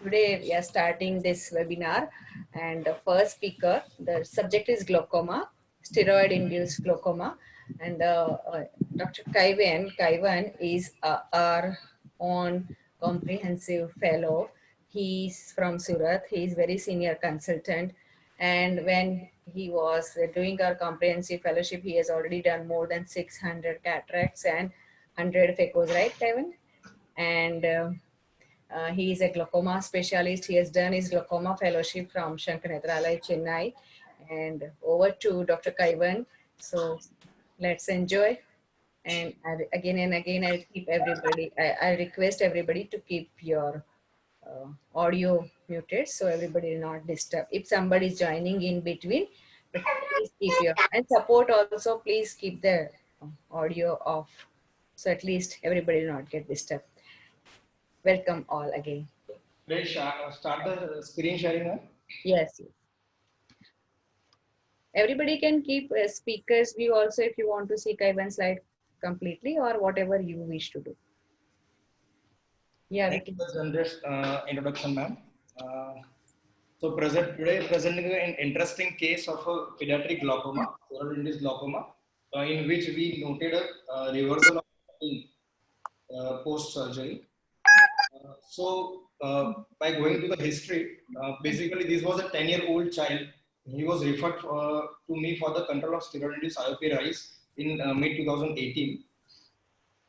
Today we are starting this webinar, and the first speaker, the subject is glaucoma, steroid-induced glaucoma, and Dr. Kaivan is our own comprehensive fellow. He's from Surat. He's very senior consultant, and when he was doing our comprehensive fellowship, he has already done more than 600 cataracts and 100 phacos, right, Kaivan? And he is a glaucoma specialist. He has done his glaucoma fellowship from Shankar Nethralaya, Chennai. And over to Dr. Kaivan. So let's enjoy. Again and again, I'll keep everybody, I request everybody to keep your audio muted so everybody will not disturb. If somebody is joining in between, but please keep your, and support also, please keep the audio off. So at least everybody will not get disturbed. Welcome all again. Let's start the screen sharing now. Yes. Everybody can keep speakers view also if you want to see Kaivan slide completely or whatever you wish to do. Yeah, Thank you for this introduction, ma'am. So today presenting an interesting case of a pediatric glaucoma, steroid-induced glaucoma, in which we noted a reversal of post-surgery. By going to the history, basically this was a 10-year-old child. He was referred to me for the control of steroid-induced IOP rise in mid-2018.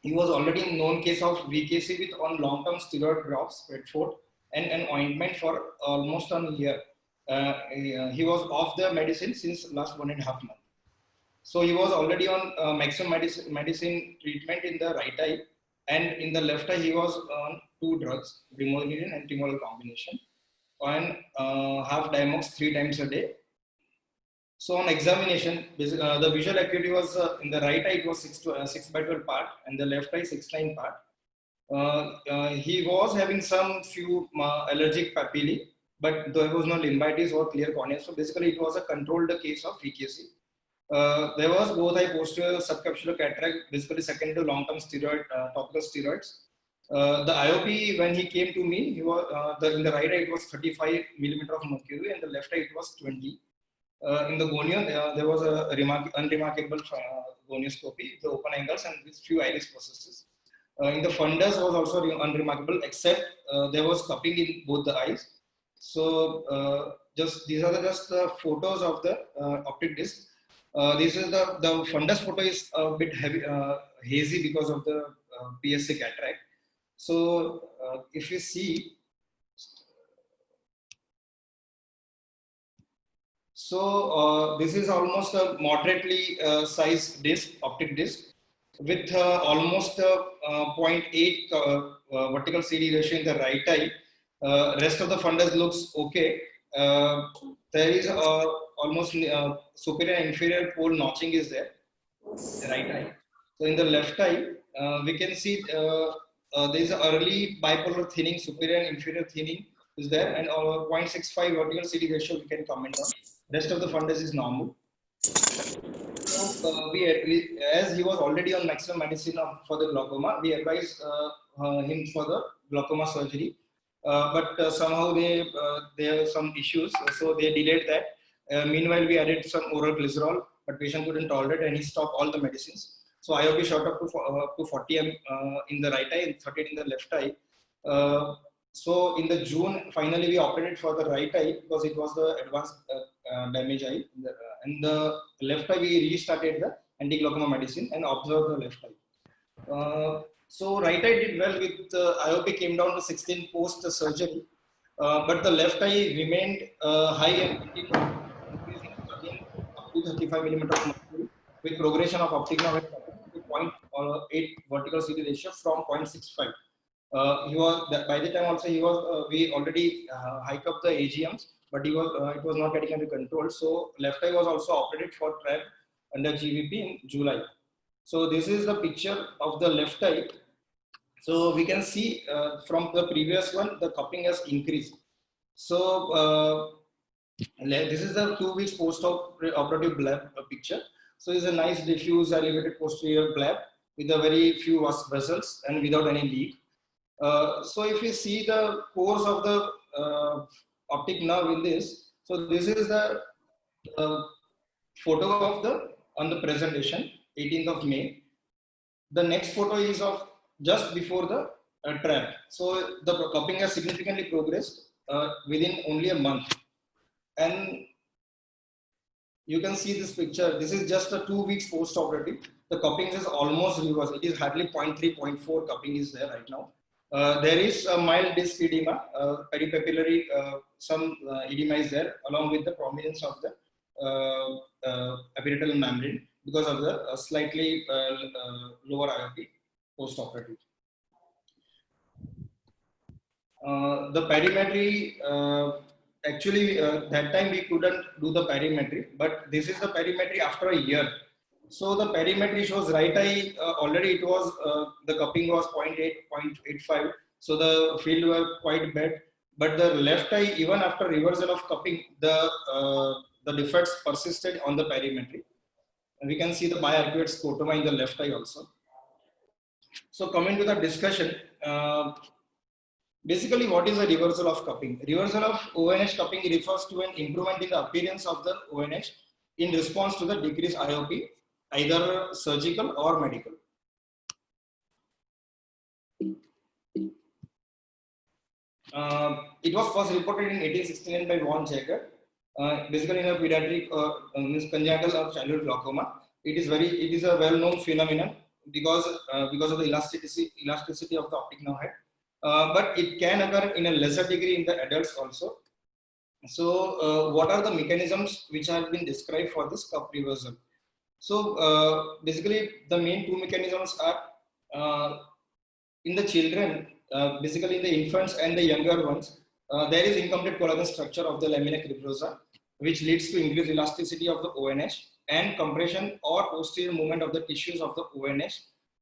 He was already in known case of VKC with on long-term steroid drops, Redford, and an ointment for almost a year. He was off the medicine since last 1.5 months. So he was already on maximum medicine treatment in the right eye, and in the left eye he was on 2 drugs, brimonidine and timolol combination, and half Diamox 3 times a day. So on examination, the visual acuity was in the right eye it was 6/12 part, and the left eye 6/9 part. He was having some few allergic papillae, but there was no limbitis or clear cornea. So basically, it was a controlled case of VKC. There was both eye posterior subcapsular cataract, basically second to long-term steroid, topical steroids. The IOP when he came to me, he was in the right eye it was 35 millimeter of mercury, and the left eye it was 20. In the gonion, there was a unremarkable gonioscopy, the open angles and with few iris processes. In the fundus was also unremarkable, except there was cupping in both the eyes. So just these are just the photos of the optic disc. This is the fundus photo is a bit heavy, hazy because of the PSA cataract. So if you see, so this is almost a moderately sized disc, optic disc, with almost 0.8 vertical CD ratio in the right eye. Rest of the fundus looks okay. There is almost superior and inferior pole notching is there, the right eye. So in the left eye, we can see there is early bipolar thinning, superior and inferior thinning is there, and 0.65 vertical CD ratio we can comment on. Rest of the fundus is normal. So as he was already on maximum medicine for the glaucoma, we advised him for the glaucoma surgery. But somehow there were some issues, so they delayed that. Meanwhile, we added some oral glycerol, but patient couldn't tolerate and he stopped all the medicines. So IOP shot up to 40 in the right eye and 30 in the left eye. So in the June, finally we operated for the right eye because it was the advanced damage eye. And the left eye we restarted the anti-glaucoma medicine and observed the left eye. So right eye did well with IOP came down to 16 post surgery, but the left eye remained high and increasing again up to 35 millimeter of mercury with progression of optic nerve to 0.8 vertical CD ratio from 0.65. He was by the time also he was we already hiked up the AGMs, but he was it was not getting under control. So left eye was also operated for TREB under GVP in July. So this is the picture of the left eye. So we can see from the previous one the cupping has increased. So this is the 2 weeks post-operative bleb picture. So it's a nice diffuse elevated posterior bleb with a very few vessels and without any leak. So if you see the course of the optic nerve in this. So this is the photo of the on the presentation, 18th of May. The next photo is of just before the trap. So the cupping has significantly progressed within only a month. And you can see this picture. This is just a 2 weeks post-operative. The cupping is almost reversed. It is hardly 0.3, 0.4 cupping is there right now. There is a mild disc edema, peripapillary, some edema is there, along with the prominence of the epiretinal membrane because of the slightly lower IOP post-operative. The perimetry, actually that time we couldn't do the perimetry, but this is the perimetry after a year. So the perimetry shows right eye, already it was, the cupping was 0.8, 0.85. So the field were quite bad, but the left eye, even after reversal of cupping, the defects persisted on the perimetry. And we can see the biarcuate scotoma in the left eye also. So coming to the discussion, basically what is a reversal of cupping? Reversal of ONH cupping refers to an improvement in the appearance of the ONH in response to the decreased IOP, either surgical or medical. It was first reported in 1869 by von Jaeger, basically in a pediatric congenital or childhood glaucoma. It is a well-known phenomenon because of the elasticity of the optic nerve head, but it can occur in a lesser degree in the adults also. So, what are the mechanisms which have been described for this cup reversal? So, basically, the main two mechanisms are in the children. Basically in the infants and the younger ones, there is incomplete collagen structure of the lamina cribrosa, which leads to increased elasticity of the ONH and compression or posterior movement of the tissues of the ONH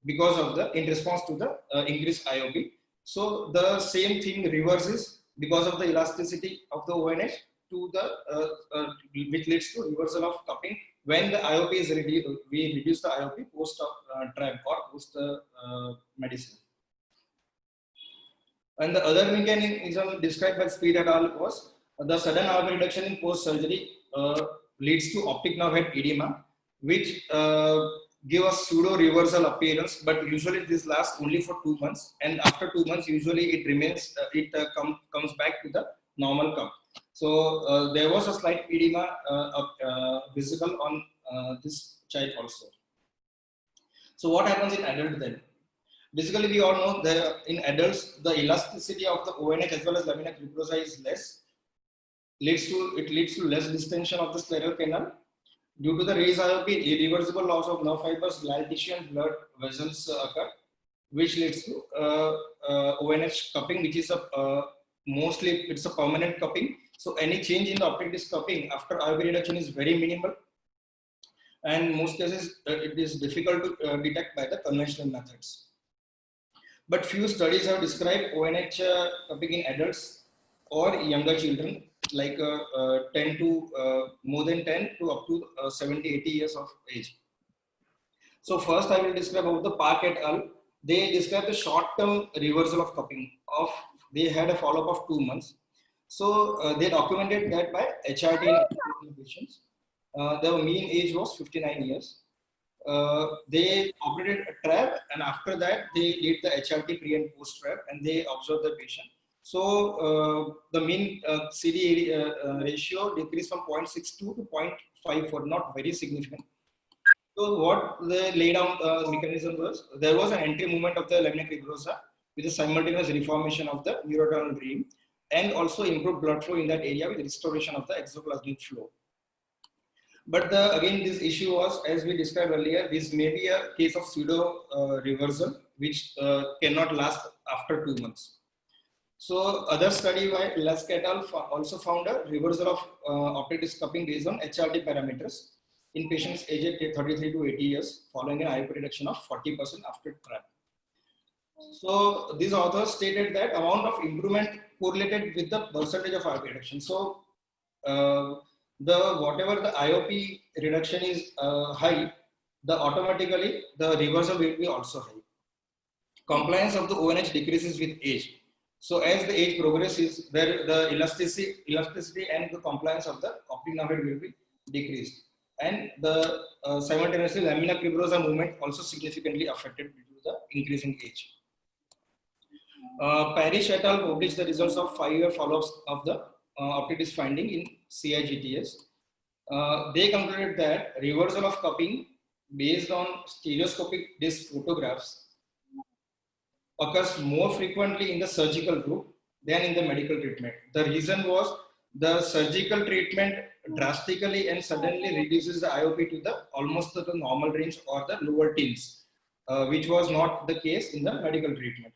because of in response to the increased IOP. So the same thing reverses because of the elasticity of the ONH to the which leads to reversal of cupping when the IOP is reduced. We reduce the IOP post trap or post medicine. And the other mechanism described by Speed et al. Was the sudden IOP reduction in post-surgery leads to optic nerve head edema, which give a pseudo-reversal appearance, but usually this lasts only for 2 months, and after 2 months, usually it remains, comes back to the normal cup. So there was a slight edema visible on this child also. So what happens in adult then? Basically, we all know that in adults, the elasticity of the ONH as well as lamina cribrosa is less. It leads to less distension of the scleral canal. Due to the raised IOP, irreversible loss of nerve fibers, glial tissue, and blood vessels occur, which leads to ONH cupping, which is mostly it's a permanent cupping. So any change in the optic disc cupping after IOP reduction is very minimal, and most cases it is difficult to detect by the conventional methods. But few studies have described ONH cupping in adults or younger children, like 10 to more than 10 to up to 70, 80 years of age. So first I will describe about the Park et al. They describe the short-term reversal of cupping. They had a follow-up of 2 months. So they documented that by HRT in patients. Their mean age was 59 years. They operated a trap, and after that they did the HRT pre and post trap, and they observed the patient. So the mean CD ratio decreased from 0.62 to 0.54, not very significant. So what they laid down mechanism was, there was an entry movement of the lamina cribrosa with a simultaneous reformation of the neurotunnel rim, and also improved blood flow in that area with restoration of the exoplasmic flow. But again, this issue was, as we described earlier, this may be a case of pseudo reversal, which cannot last after 2 months. So other study by Lusk et al. Also found a reversal of optic disc cupping based on HRT parameters in patients aged 33 to 80 years following an IOP reduction of 40% after trap. So these authors stated that amount of improvement correlated with the percentage of IOP reduction. So whatever the IOP reduction is high, automatically the reversal will be also high. Compliance of the ONH decreases with age. So as the age progresses, there the elasticity and the compliance of the optic nerve head will be decreased, and the simultaneously lamina fibrosa movement also significantly affected due to the increasing age. Parish et al. Published the results of 5-year follow-ups of the optic disc finding in CIGTS. They concluded that reversal of cupping based on stereoscopic disc photographs occurs more frequently in the surgical group than in the medical treatment. The reason was the surgical treatment drastically and suddenly reduces the IOP to the almost to the normal range or the lower teens, which was not the case in the medical treatment.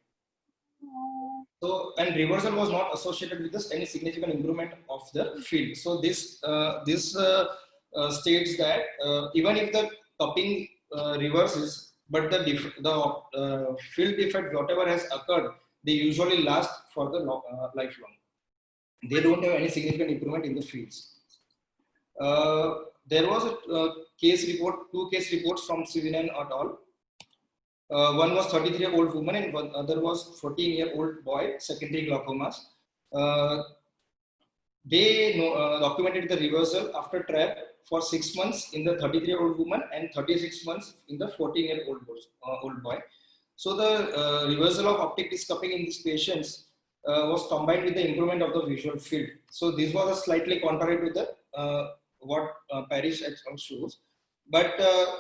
So, and reversal was not associated with this any significant improvement of the field. So this states that even if the cupping reverses, but the field defect whatever has occurred, they usually last for the lifelong. They don't have any significant improvement in the fields. There was a case report, 2 case reports from Sivinen et al. One was 33-year-old woman and one other was 14-year-old boy, secondary glaucomas. They documented the reversal after TRAP for 6 months in the 33-year-old woman and 36 months in the 14-year-old boy. So the reversal of optic disc cupping in these patients was combined with the improvement of the visual field. So this was a slightly contrary to the what Parish et al. Shows. But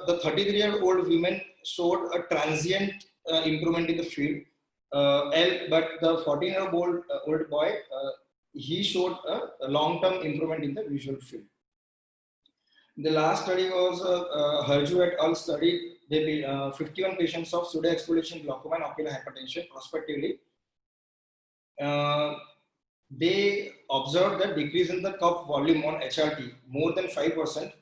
the 33-year-old women showed a transient improvement in the field, but the 14-year-old boy, he showed a long-term improvement in the visual field. The last study was Harju et al. Study. They 51 patients of pseudoexfoliation glaucoma and ocular hypertension prospectively. They observed the decrease in the cup volume on HRT more than 5%.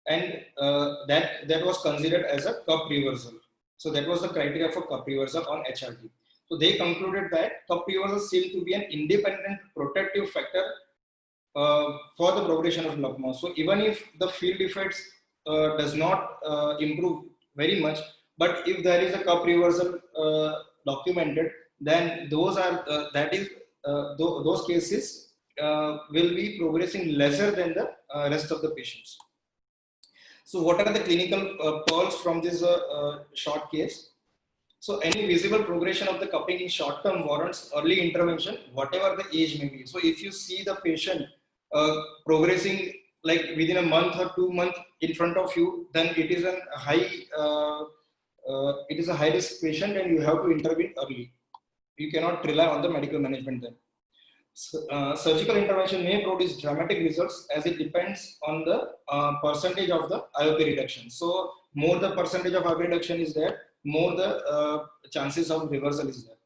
And that was considered as a cup reversal. So that was the criteria for cup reversal on HRT. So they concluded that cup reversal seemed to be an independent protective factor for the progression of glaucoma. So even if the field defects does not improve very much, but if there is a cup reversal documented, then those are those cases will be progressing lesser than the rest of the patients. So what are the clinical pearls from this short case? So any visible progression of the cupping in short term warrants early intervention, whatever the age may be. So if you see the patient progressing like within a month or 2 months in front of you, then it is a high risk patient and you have to intervene early. You cannot rely on the medical management then. Surgical intervention may produce dramatic results as it depends on the percentage of the IOP reduction. So more the percentage of IOP reduction is there, more the chances of reversal is there.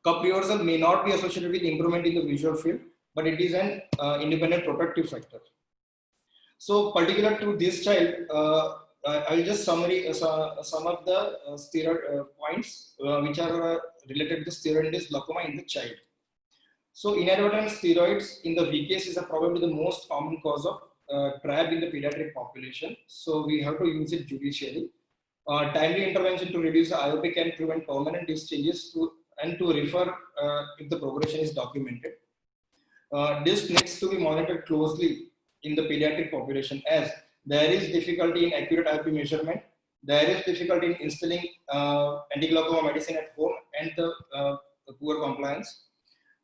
Cup reversal may not be associated with improvement in the visual field, but it is an independent protective factor. So particular to this child, I'll just sum up the steroid points which are related to steroid-induced glaucoma in the child. So inadvertent steroids in the VKS is probably the most common cause of TRAB in the pediatric population. So we have to use it judicially. Timely intervention to reduce the IOP can prevent permanent disc changes and to refer if the progression is documented. This needs to be monitored closely in the pediatric population as there is difficulty in accurate IOP measurement. There is difficulty in instilling anti-glaucoma medicine at home and the poor compliance.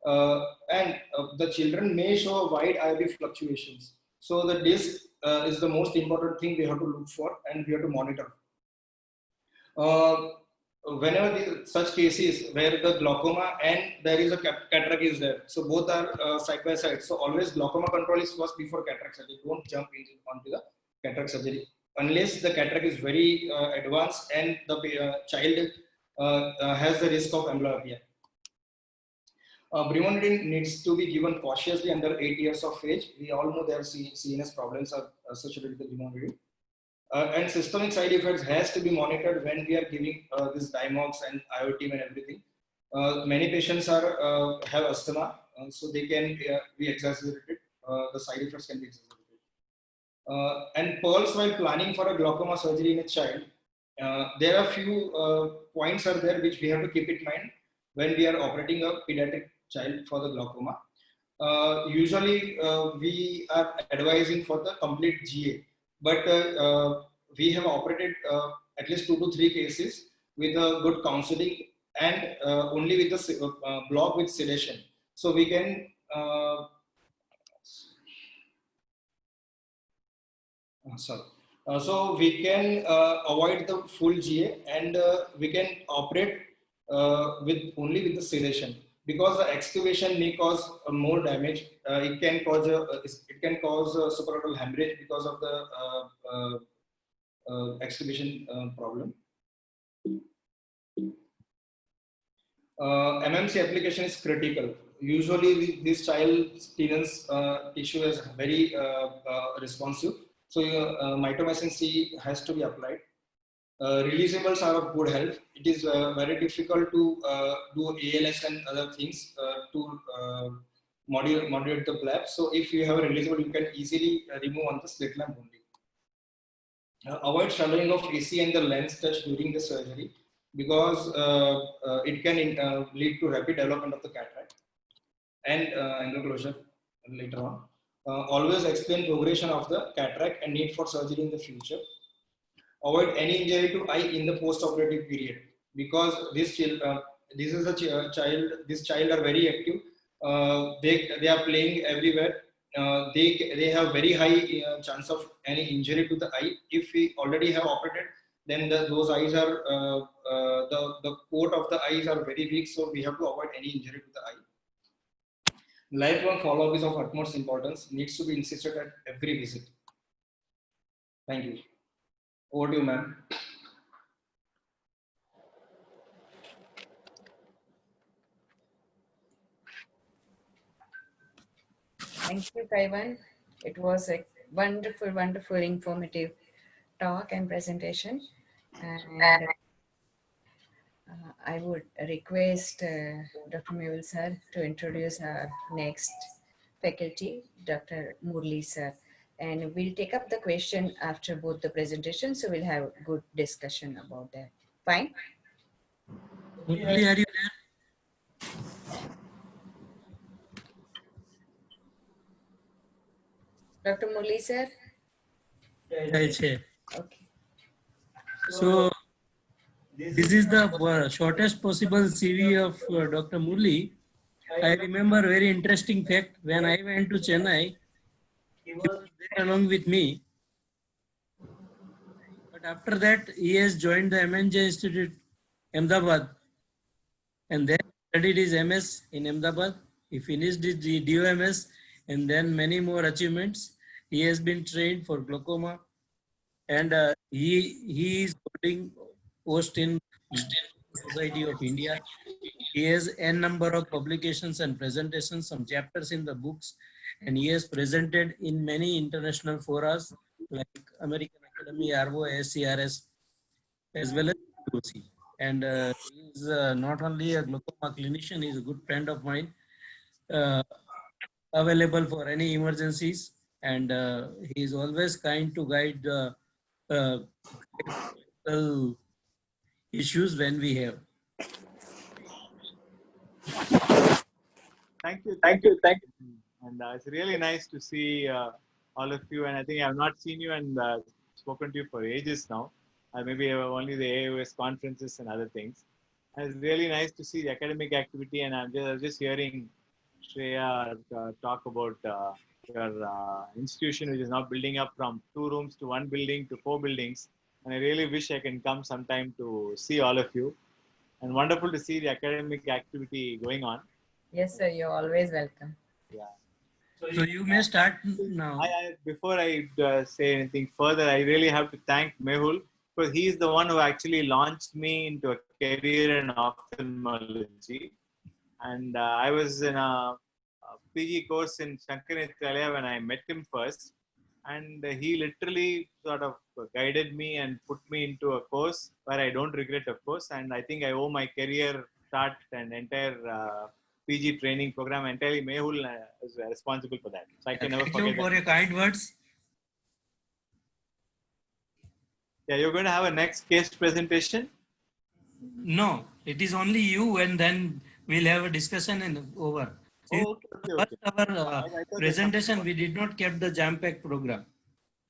And the children may show wide IOP fluctuations. So the disc is the most important thing we have to look for and we have to monitor. Whenever such cases where the glaucoma and there is a cataract is there, so both are side by side. So always glaucoma control is first before cataract surgery. Don't jump onto the cataract surgery unless the cataract is very advanced and the child has the risk of amblyopia. Brimonidine needs to be given cautiously under 8 years of age. We all know there are CNS problems are associated with the brimonidine. And systemic side effects has to be monitored when we are giving this Dimox and IOTIM and everything. Many patients have asthma, so they can be exacerbated. The side effects can be exacerbated. And pearls while planning for a glaucoma surgery in a child, there are few points are there which we have to keep in mind. when we are operating a pediatric child for the glaucoma. Usually, we are advising for the complete GA, but we have operated at least 2 to 3 cases with a good counseling and only with the block with sedation. So we can sorry. So we can avoid the full GA and we can operate with only with the sedation, because the excavation may cause more damage. It can cause suprachoroidal hemorrhage because of the excavation problem. MMC application is critical. Usually, this child's tenon's tissue is very responsive. So, mitomycin C has to be applied. Releasables are of good health. It is very difficult to do ALS and other things to moderate the bleb. So, if you have a releasable, you can easily remove on the slit lamp only. Avoid shadowing of AC and the lens touch during the surgery, because it can lead to rapid development of the cataract and angle closure later on. Always explain progression of the cataract and need for surgery in the future. Avoid any injury to eye in the post-operative period, because this child are very active. They are playing everywhere. They have very high chance of any injury to the eye. If we already have operated, then those eyes are the coat of the eyes are very weak, so we have to avoid any injury to the eye. Lifelong follow-up is of utmost importance, needs to be insisted at every visit. Thank you. Over to you, ma'am. Thank you, Kaivan. It was a wonderful, wonderful, informative talk and presentation. And I would request Dr. Mehul sir to introduce our next faculty, Dr. Murli sir. And we'll take up the question after both the presentations, so we'll have good discussion about that. Fine? Murli, are you there? Dr. Murli sir? there? Okay. So, this is the shortest possible CV of Dr. Murli. I remember very interesting fact. When I went to Chennai, he was there along with me. But after that, he has joined the MNJ Institute, Ahmedabad, and then studied his MS in Ahmedabad. He finished his DOMS and then many more achievements. He has been trained for glaucoma, and he is holding post in Society of India. He has n number of publications and presentations, some chapters in the books, and he has presented in many international forums like American Academy, ARVO, ASCRS, as well as POC. And he is not only a glaucoma clinician, he is a good friend of mine, available for any emergencies, and he is always kind to guide issues when we have. Thank you. And it's really nice to see all of you. And I think I have not seen you and spoken to you for ages now. Maybe only the AOS conferences and other things. And it's really nice to see the academic activity. And I was just hearing Shreya talk about your institution, which is now building up from 2 rooms to 1 building to 4 buildings. And I really wish I can come sometime to see all of you. And wonderful to see the academic activity going on. Yes, sir. You're always welcome. Yeah. So you may start now. Before I say anything further, I really have to thank Mehul, because he is the one who actually launched me into a career in ophthalmology. And I was in a PG course in Shankaranithalaya when I met him first. And he literally sort of guided me and put me into a course where I don't regret, of course. And I think I owe my career start and entire PG training program entirely. Mehul is responsible for that. So I can never forget. Thank you for your kind words. Yeah, you're going to have a next case presentation? No, It is only you, and then we'll have a discussion and over. Since Oh, okay, okay, first okay. our I thought there's something. presentation, we did not keep the jam-packed program.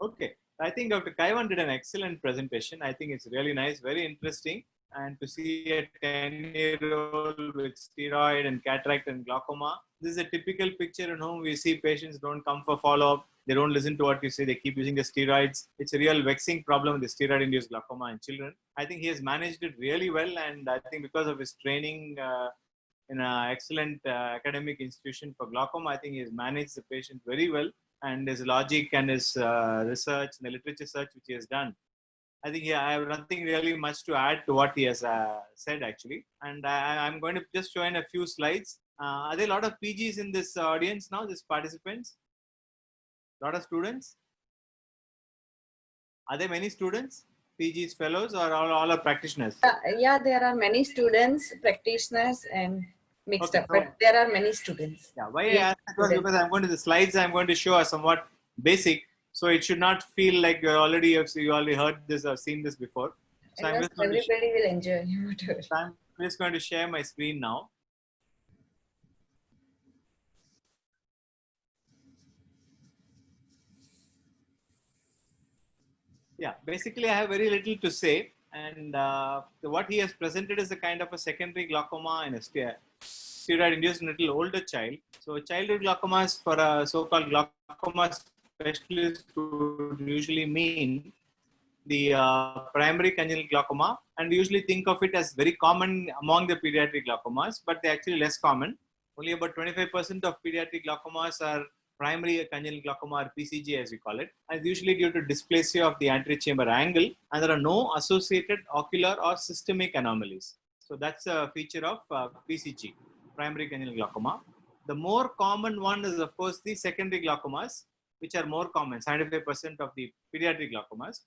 Okay. I think Dr. Kaivan did an excellent presentation. I think it's really nice, very interesting. And to see a 10-year-old with steroid and cataract and glaucoma, this is a typical picture in whom we see patients don't come for follow-up. They don't listen to what you say. They keep using the steroids. It's a real vexing problem with the steroid-induced glaucoma in children. I think he has managed it really well. And I think because of his training in an excellent academic institution for glaucoma, I think he has managed the patient very well, and his logic and his research and the literature search which he has done. I think I have nothing really much to add to what he has said actually. And I'm going to just show in a few slides. Are there a lot of PGs in this audience now, these participants? A lot of students? Are there many students? PGs, fellows, or all are practitioners? Yeah, there are many students, practitioners, and mixed Okay, up, so but there are many students. yeah, why I Yeah, asked that was because I'm going to the slides I'm going to show are somewhat basic, so it should not feel like you already heard this or seen this before. So and everybody will enjoy whatever. I'm just going to share my screen now. Yeah, basically I have very little to say, and what he has presented is a kind of a secondary glaucoma in a steroid-induced in a little older child. So childhood glaucoma is for a so-called glaucoma specialist would usually mean the primary congenital glaucoma, and we usually think of it as very common among the pediatric glaucomas, but they're actually less common. Only about 25% of pediatric glaucomas are primary congenital glaucoma, or PCG as we call it, and usually due to dysplasia of the anterior chamber angle, and there are no associated ocular or systemic anomalies. So that's a feature of PCG, primary congenital glaucoma. The more common one is of course the secondary glaucomas, which are more common, 75% of the pediatric glaucomas,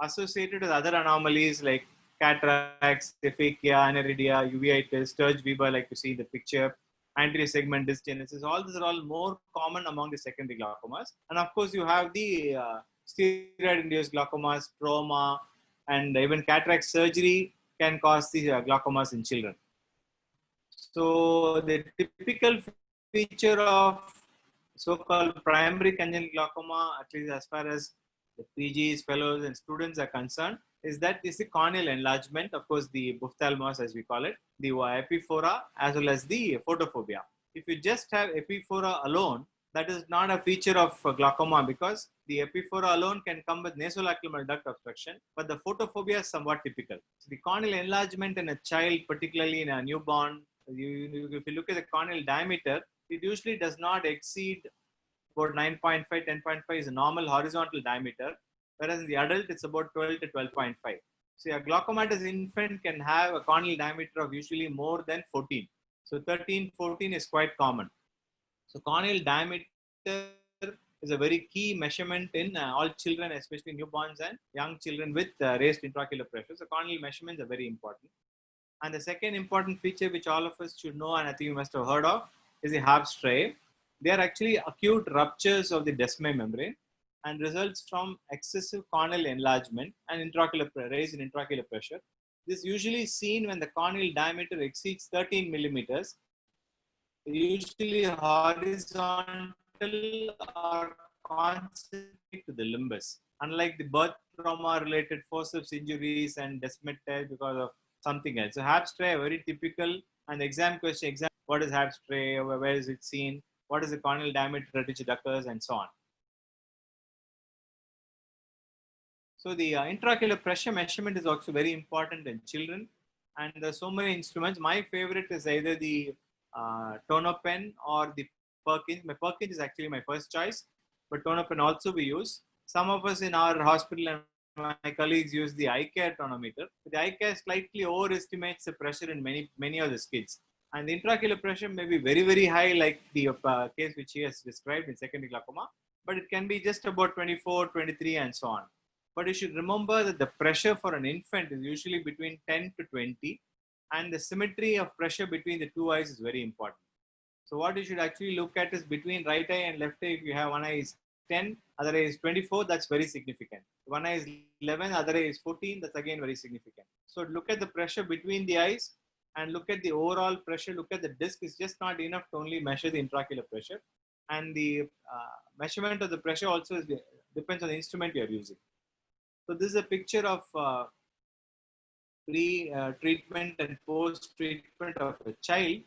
associated with other anomalies like cataracts, aphakia, aniridia, uveitis, Sturge-Weber, like you see in the picture, anterior segment dysgenesis. All these are all more common among the secondary glaucomas. And of course, you have the steroid-induced glaucomas, trauma, and even cataract surgery can cause the glaucomas in children. So the typical feature of so-called primary congenital glaucoma, at least as far as the PGs, fellows, and students are concerned, is that is the corneal enlargement, of course, the ophthalmos as we call it, the epiphora, as well as the photophobia. If you just have epiphora alone, that is not a feature of glaucoma, because the epiphora alone can come with nasolacrimal duct obstruction, but the photophobia is somewhat typical. So the corneal enlargement in a child, particularly in a newborn, if you look at the corneal diameter, it usually does not exceed about 9.5, 10.5 is a normal horizontal diameter, whereas in the adult it's about 12 to 12.5. So a glaucomatous infant can have a corneal diameter of usually more than 14. So 13, 14 is quite common. So corneal diameter is a very key measurement in all children, especially newborns and young children with raised intraocular pressure. So corneal measurements are very important. And the second important feature which all of us should know, and I think you must have heard of, is the HARP striae. They are actually acute ruptures of the Descemet membrane and results from excessive corneal enlargement and raise in intraocular pressure. This is usually seen when the corneal diameter exceeds 13 millimeters, usually horizontal or concentric to the limbus. Unlike the birth trauma-related forceps injuries and Descemet tear because of something else. So HARP striae are very typical, and the exam question, what is HARP striae, where is it seen, what is the corneal diameter at which it occurs, and so on. So the intraocular pressure measurement is also very important in children, and there are so many instruments. My favorite is either the Tonopen or the Perkins. My Perkins is actually my first choice, but Tonopen also we use. Some of us in our hospital and my colleagues use the eye care tonometer. The eye care slightly overestimates the pressure in many of the kids. And the intraocular pressure may be very, very high, like the case which he has described in secondary glaucoma, but it can be just about 24, 23, and so on. But you should remember that the pressure for an infant is usually between 10 to 20, and the symmetry of pressure between the two eyes is very important. So what you should actually look at is between right eye and left eye. If you have one eye is 10, other eye is 24, that's very significant. One eye is 11, other eye is 14, that's again very significant. So look at the pressure between the eyes, and look at the overall pressure, look at the disc, is just not enough to only measure the intraocular pressure. And the measurement of the pressure also depends on the instrument you are using. So this is a picture of pre-treatment and post-treatment of a child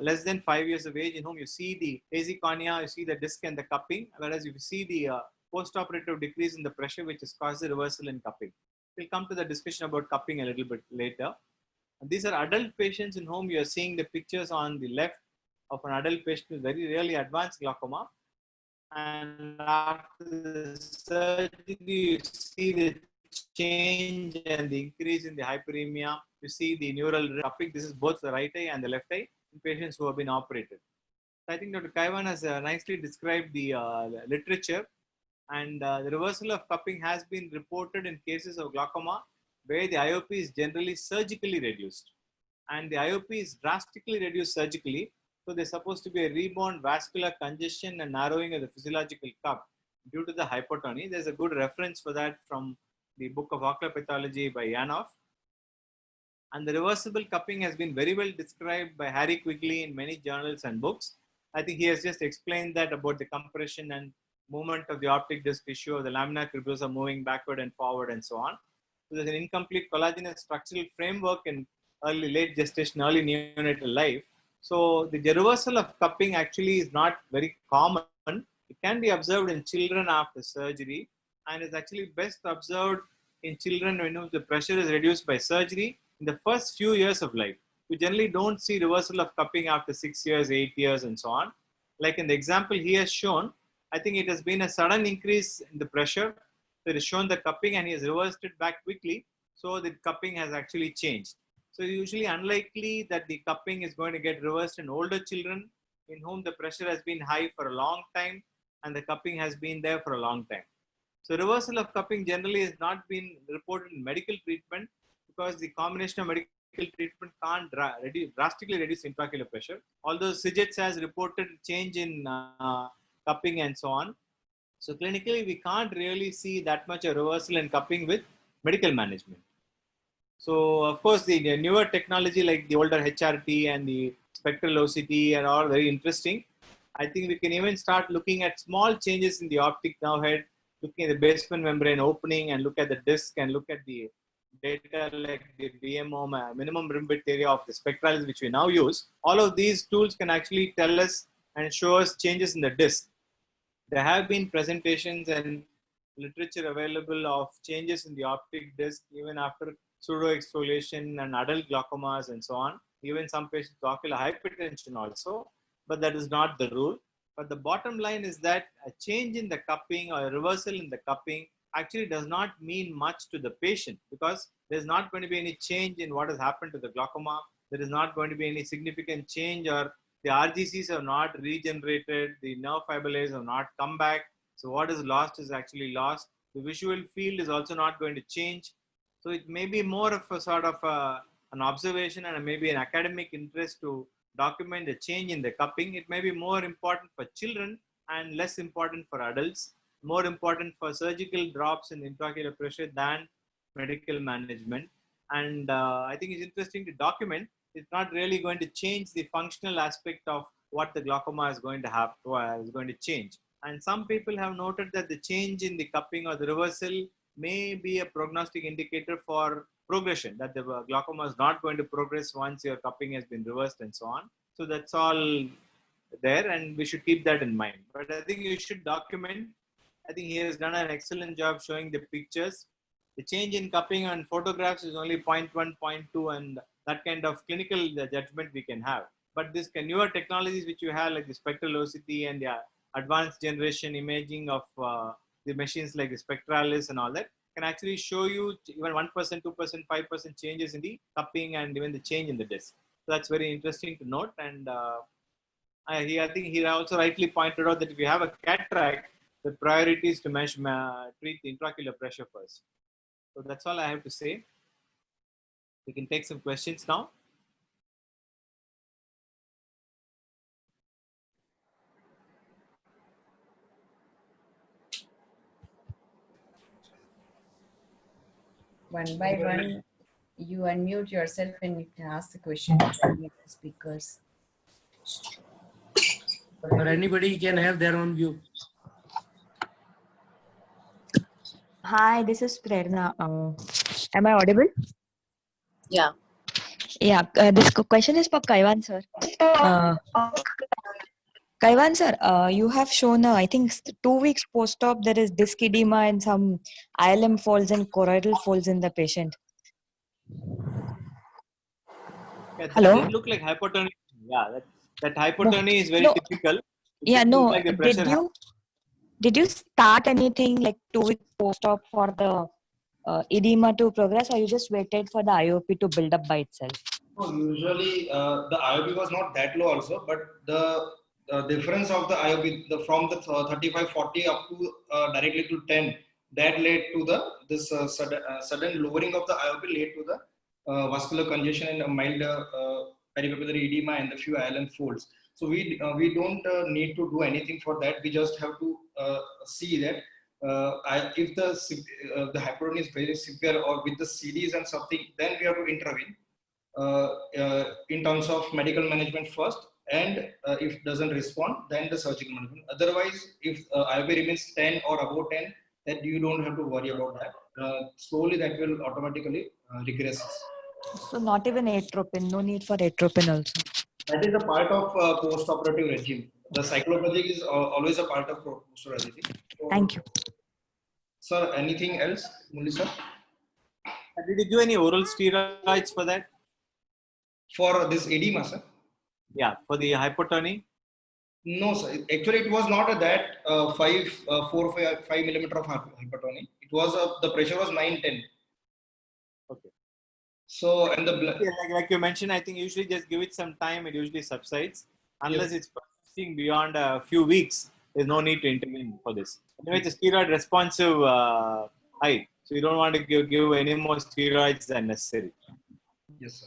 less than 5 years of age, in whom you see the hazy cornea, you see the disc and the cupping, whereas you see the post-operative decrease in the pressure, which has caused the reversal in cupping. We'll come to the discussion about cupping a little bit later. And these are adult patients in whom you are seeing the pictures on the left of an adult patient with very really advanced glaucoma. And after the surgery, you see the change and the increase in the hyperemia. You see the neural cupping. This is both the right eye and the left eye in patients who have been operated. So I think Dr. Kaivan has nicely described the literature, and the reversal of cupping has been reported in cases of glaucoma where the IOP is generally surgically reduced, and the IOP is drastically reduced surgically. So there's supposed to be a rebound vascular congestion and narrowing of the physiological cup due to the hypotony. There's a good reference for that from the book of ocular pathology by Yanov. And the reversible cupping has been very well described by Harry Quigley in many journals and books. I think he has just explained that about the compression and movement of the optic disc tissue of the lamina cribrosa moving backward and forward and so on. So there's an incomplete collagenous structural framework in late gestation, early neonatal life. So the reversal of cupping actually is not very common. It can be observed in children after surgery, and is actually best observed in children when the pressure is reduced by surgery in the first few years of life. We generally don't see reversal of cupping after 6 years, 8 years, and so on. Like in the example he has shown, I think it has been a sudden increase in the pressure. So it has shown the cupping and he has reversed it back quickly. So the cupping has actually changed. So usually unlikely that the cupping is going to get reversed in older children in whom the pressure has been high for a long time and the cupping has been there for a long time. So reversal of cupping generally has not been reported in medical treatment because the combination of medical treatment can't drastically reduce intraocular pressure. Although Sijets has reported change in cupping and so on. So clinically, we can't really see that much of reversal in cupping with medical management. So of course, the newer technology like the older HRT and the spectral OCT are all very interesting. I think we can even start looking at small changes in the optic nerve head, looking at the basement membrane opening and look at the disc and look at the data like the BMO, minimum rim width area of the spectralis, which we now use. All of these tools can actually tell us and show us changes in the disc. There have been presentations and literature available of changes in the optic disc even after pseudoexfoliation and adult glaucomas and so on. Even some patients with ocular hypertension also, but that is not the rule. But the bottom line is that a change in the cupping or a reversal in the cupping actually does not mean much to the patient because there's not going to be any change in what has happened to the glaucoma. There is not going to be any significant change, or the RGCs have not regenerated, the nerve fibrillars have not come back. So what is lost is actually lost. The visual field is also not going to change. So it may be more of a sort of an observation and maybe an academic interest to document the change in the cupping. It may be more important for children and less important for adults, more important for surgical drops in intraocular pressure than medical management. And I think it's interesting to document. It's not really going to change the functional aspect of what the glaucoma is going to have is going to change. And some people have noted that the change in the cupping or the reversal may be a prognostic indicator for progression, that the glaucoma is not going to progress once your cupping has been reversed and so on. So that's all there, and we should keep that in mind. But I think you should document. I think he has done an excellent job showing the pictures. The change in cupping on photographs is only 0.1, 0.2, and that kind of clinical judgment we can have. But this newer technologies which you have, like the spectral OCT and the advanced generation imaging of the machines like the Spectralis and all that, can actually show you even 1%, 2%, 5% changes in the cupping and even the change in the disc. So that's very interesting to note. And I think he also rightly pointed out that if you have a cataract, the priority is to treat the intraocular pressure first. So that's all I have to say. We can take some questions now. One by one, you unmute yourself and you can ask the question to any of the speakers. Or anybody can have their own view. Hi, this is Prerna. Am I audible? Yeah. Yeah, this question is for Kaivan sir. Kaivan sir, you have shown, I think 2 weeks post-op, there is disc edema and some ILM folds and choroidal folds in the patient. Yeah, that Hello? did look like hypotony. Yeah, that hypotony is very no. typical. It Yeah, did look no. like the pressure Did you start anything like 2 weeks post-op for the edema to progress, or you just waited for the IOP to build up by itself? So usually the IOP was not that low also, but the difference of the IOP from the 35-40 up to directly to 10, that led to this sudden lowering of the IOP led to the vascular congestion and a mild peripapillary edema and a few ILM folds. So we don't need to do anything for that. We just have to see that if the hypertony is very severe or with the CDs and something, then we have to intervene. In terms of medical management first, and if doesn't respond, then the surgical management. Otherwise, if IOP remains 10 or above 10, then you don't have to worry about that. Slowly, that will automatically regress. So not even atropine, no need for atropine also. That is a part of post-operative regime. The cycloplegic is always a part of post-operative regime. So, Thank you. sir, anything else, Mulisa? Did you do any oral steroids for that? For this edema, sir? Yeah, for the hypotony? No, sir. Actually, it was not a that 5 millimeter of hypertony. It was the pressure was 9-10. Okay. So and the blood. Yeah, like you mentioned, I think usually just give it some time. It usually subsides. Unless it's persisting beyond a few weeks, there's no need to intervene for this. Anyway, it's a steroid responsive height. So you don't want to give any more steroids than necessary. Yes, sir.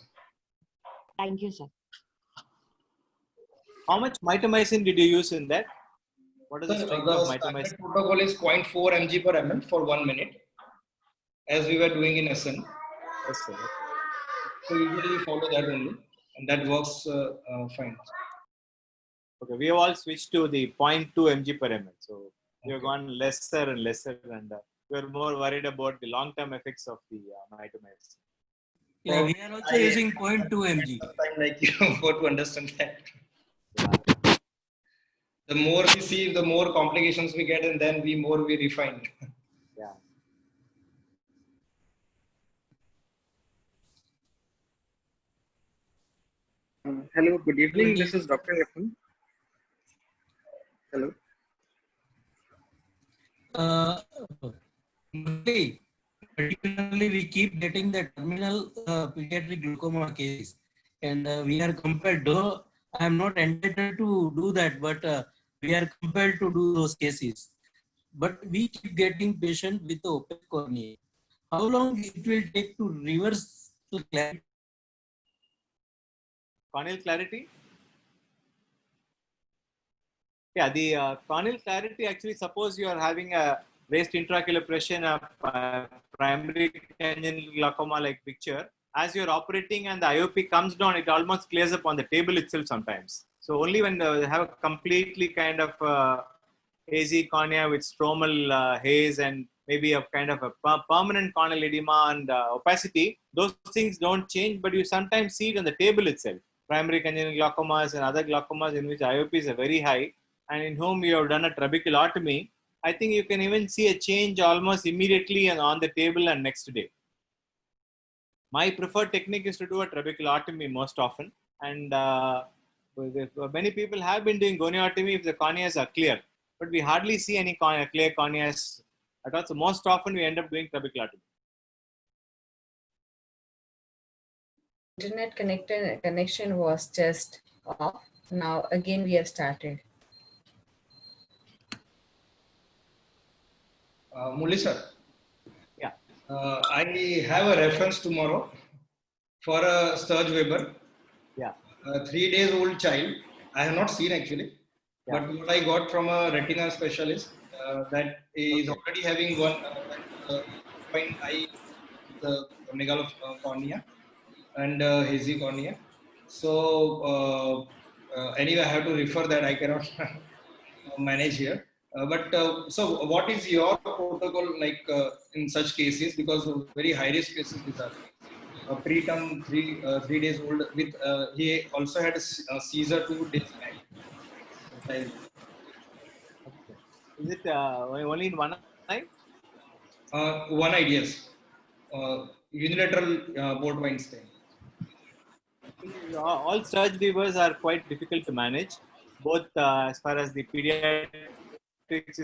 Thank you, sir. How much mitomycin did you use in that? What is the strength of The mitomycin? standard protocol is 0.4 mg per ml for 1 minute, as we were doing in SN. Yes, sir. So usually we follow that only, and that works fine. Okay, we have all switched to the 0.2 mg per ml. So we have gone lesser and lesser, and we are more worried about the long-term effects of the mitomycin. Yeah, we are also using 0.2 mg. Time like you for to understand that. The more we see, the more complications we get, and then we refine. Yeah. Hello, good evening. This is Dr. Yapun. Hello. Particularly, we keep getting the terminal pediatric glaucoma cases, and we are compelled. Though I am not entitled to do that, but we are compelled to do those cases. But we keep getting patients with the opaque cornea. How long it will take to reverse the clarity? Corneal clarity? Yeah, the corneal clarity, actually, suppose you are having a raised intraocular pressure, a primary congenital glaucoma like picture. As you're operating and the IOP comes down, it almost clears up on the table itself sometimes. So only when they have a completely kind of hazy cornea with stromal haze and maybe a kind of a permanent corneal edema and opacity, those things don't change, but you sometimes see it on the table itself. Primary congenital glaucomas and other glaucomas in which IOPs are very high and in whom you have done a trabeculotomy, I think you can even see a change almost immediately and on the table and next day. My preferred technique is to do a trabeculotomy most often, and many people have been doing goniotomy if the corneas are clear, but we hardly see any clear corneas at all. So most often we end up doing trabeculotomy. Internet connection was just off. Now again we have started. Muli sir. Yeah. I have a reference tomorrow for a Sturge Weber. Yeah. A 3 days old child. I have not seen actually, but what I got from a retina specialist that is already having one point eye megalocornea and hazy cornea. So anyway, I have to refer that. I cannot manage here. So what is your protocol like in such cases? Because very high risk cases these are. Preterm 3 days old with he also had a seizure 2 days back. Child. Is it only in one eye? One idea is unilateral port wine stain. All surge fevers are quite difficult to manage, both as far as the pediatrics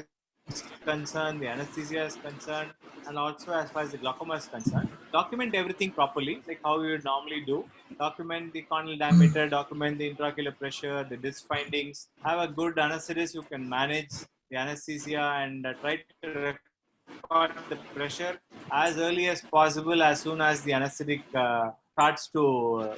is concerned, the anesthesia is concerned, and also as far as the glaucoma is concerned. Document everything properly, like how you would normally do. Document the corneal diameter, document the intraocular pressure, the disc findings. Have a good anesthetist who can manage the anesthesia and try to record the pressure as early as possible as soon as the anesthetic starts to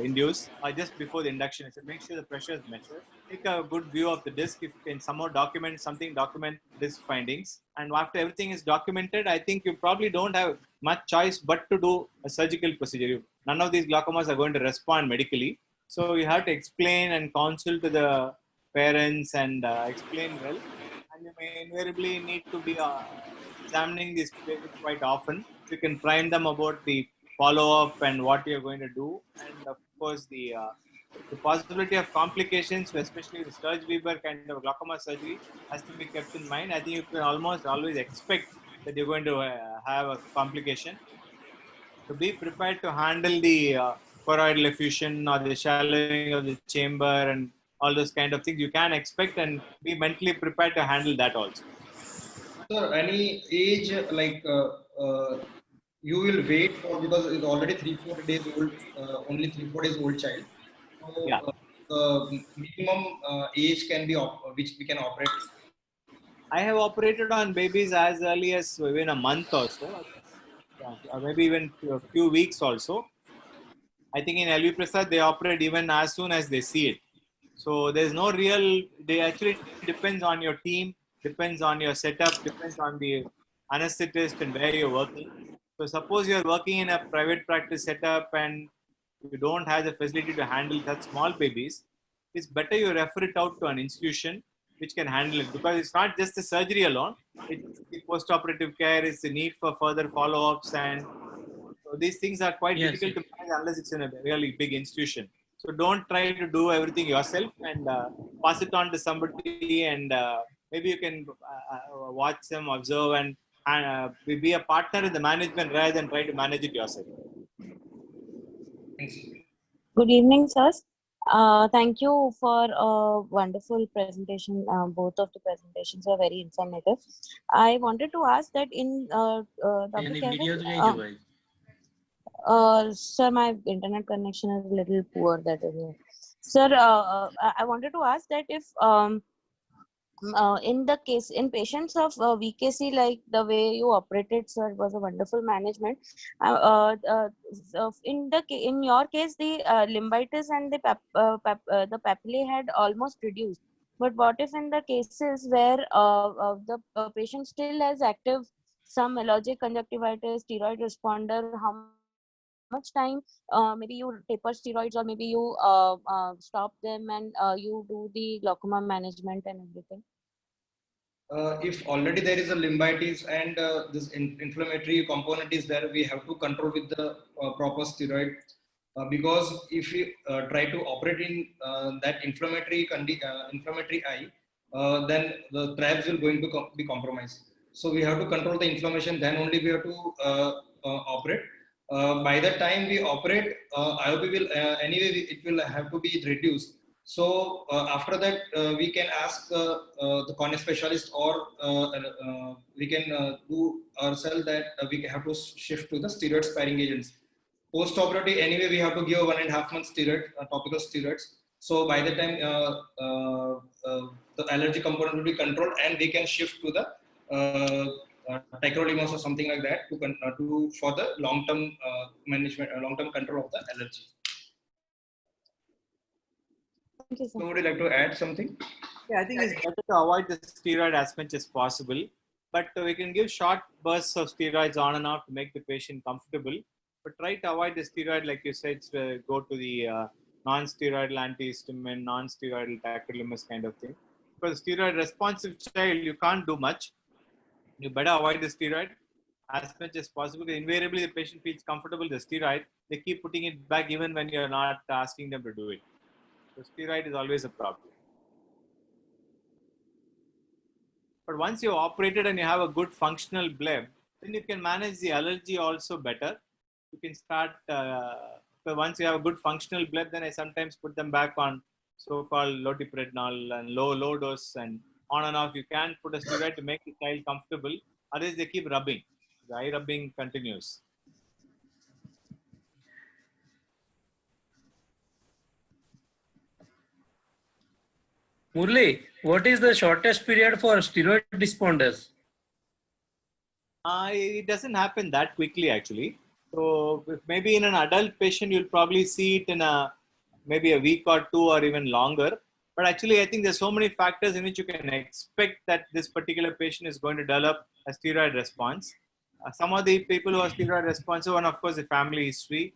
induce or just before the induction. So make sure the pressure is measured. Take a good view of the disc. If you can somehow document something, document disc findings. And after everything is documented, I think you probably don't have much choice but to do a surgical procedure. None of these glaucomas are going to respond medically. So you have to explain and counsel to the parents and explain well. And you may invariably need to be examining these patients quite often. So you can prime them about the follow-up and what you're going to do. And of course, the possibility of complications, especially the Sturge-Weber kind of glaucoma surgery, has to be kept in mind. I think you can almost always expect that you're going to have a complication. So be prepared to handle the choroidal effusion or the shallowing of the chamber and all those kind of things. You can expect and be mentally prepared to handle that also. Sir, any age like you will wait for because it's already 3-4 days old, only 3-4 days old child. So Yeah. minimum age can be which we can operate. I have operated on babies as early as within a month or so, or maybe even a few weeks also. I think in LV Prasad they operate even as soon as they see it. So there's no real. They actually depends on your team, depends on your setup, depends on the anesthetist and where you're working. So suppose you're working in a private practice setup and you don't have the facility to handle such small babies, it's better you refer it out to an institution which can handle it, because it's not just the surgery alone. It's the post-operative care, it's the need for further follow-ups, and so these things are quite Yes, difficult yes. to manage unless it's in a really big institution. So don't try to do everything yourself and pass it on to somebody, and maybe you can watch them, observe, and be a partner in the management rather than try to manage it yourself. Thanks. Good evening, sirs. Thank you for a wonderful presentation. Both of the presentations were very informative. I wanted to ask that in Dr. यानी Kevin, video तो कहीं जो भाई sir, my internet connection is a little poor. That is it. Sir, I wanted to ask that if in the case in patients of VKC, like the way you operated, sir, was a wonderful management. So in your case, the limbitis and the the papillae had almost reduced. But what if in the cases where the patient still has active some allergic conjunctivitis, steroid responder, how much time maybe you taper steroids or maybe you stop them and you do the glaucoma management and everything? If already there is a limbitis and this inflammatory component is there, we have to control with the proper steroid. Because if we try to operate in that inflammatory eye, then the trabs will going to be compromised. So we have to control the inflammation. Then only we have to operate. By the time we operate, IOP will anyway it will have to be reduced. So after that, we can ask the cornea specialist, or we can do ourselves that we have to shift to the steroid sparing agents. Post-operative, anyway, we have to give 1.5 months steroid, topical steroids. So by the time the allergy component will be controlled, and we can shift to the tacrolimus or something like that to for the long-term management, long-term control of the allergy. Thank you, sir. So would you like to add something? Yeah, I think it's better to avoid the steroid as much as possible. but we can give short bursts of steroids on and off to make the patient comfortable. But try to avoid the steroid, like you said, go to the non-steroidal antihistamine, non-steroidal tacrolimus kind of thing. For the steroid responsive child, you can't do much. You better avoid the steroid as much as possible. Invariably, the patient feels comfortable with the steroid. They keep putting it back even when you're not asking them to do it. So steroid is always a problem. But once you've operated and you have a good functional bleb, then you can manage the allergy also better. You can start, so once you have a good functional bleb, then I sometimes put them back on so-called loteprednol and low dose, and on and off. You can put a steroid to make the child comfortable. Otherwise, they keep rubbing. The eye rubbing continues. Murli, what is the shortest period for steroid responders? It doesn't happen that quickly, actually. So maybe in an adult patient, you'll probably see it in maybe a week or two or even longer. But actually, I think there's so many factors in which you can expect that this particular patient is going to develop a steroid response. Some of the people who are steroid responsive, and of course, the family history.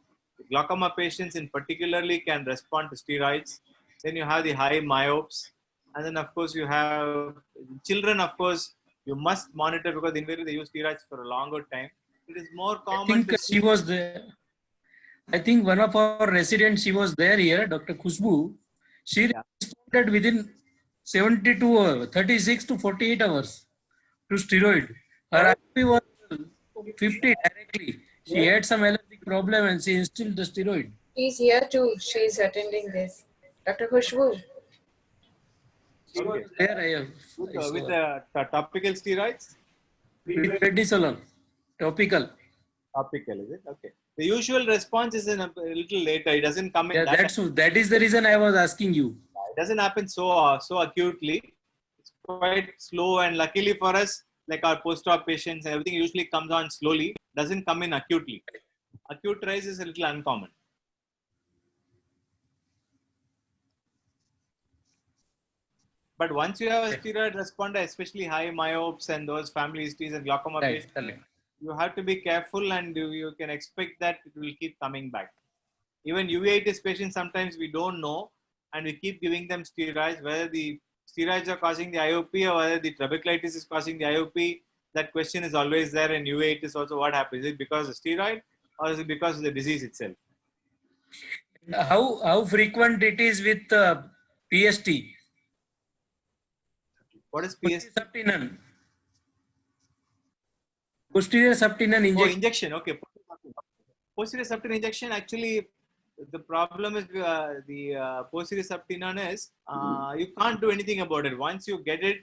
Glaucoma patients in particularly can respond to steroids. Then you have the high myopes. And then, of course, you have children, of course, you must monitor because invariably they use steroids for a longer time. It is more I common think she was there. I think one of our residents, she was there here, Dr. Khushbu. She responded within 72 hours, 36 to 48 hours to steroid. Her IOP was 50 directly. She had some allergic problem and she instilled the steroid. She's here too. She's attending this. Dr. Khushbu. She was there. I with the topical steroids. with prednisolone, topical. Topical, is it? Okay. The usual response is in a little later. It doesn't come in. Yeah, that is the reason I was asking you. It doesn't happen so acutely. It's quite slow, and luckily for us, like our post-op patients, everything usually comes on slowly. Doesn't come in acutely. Acute rise is a little uncommon. But once you have a steroid responder, especially high myopes and those family histories and glaucoma patients, you have to be careful, and you can expect that it will keep coming back. Even uveitis patients, sometimes we don't know, and we keep giving them steroids, whether the steroids are causing the IOP or whether the trabeculitis is causing the IOP. That question is always there in uveitis also. What happens? Is it because of steroid or is it because of the disease itself? How frequent it is with PST? What is PST? Posterior subtenon injection. Oh, injection. Okay. Posterior subtenon injection. Actually, the problem is the posterior subtenon is you can't do anything about it. Once you get it,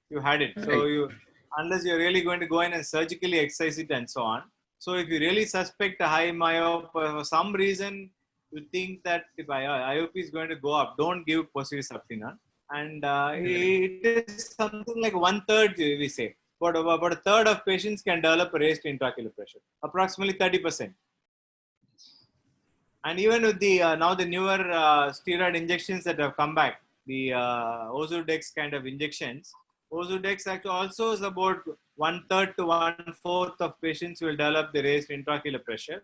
you had it. So unless you're really going to go in and surgically excise it and so on. So if you really suspect a high myop for some reason, you think that if IOP is going to go up, don't give posterior subtenon. And it is something like 1/3, we say. But about a third of patients can develop raised intraocular pressure, approximately 30%. And even with the now the newer steroid injections that have come back, the Ozurdex kind of injections, Ozurdex actually also is about 1/3 to 1/4 of patients will develop the raised intraocular pressure.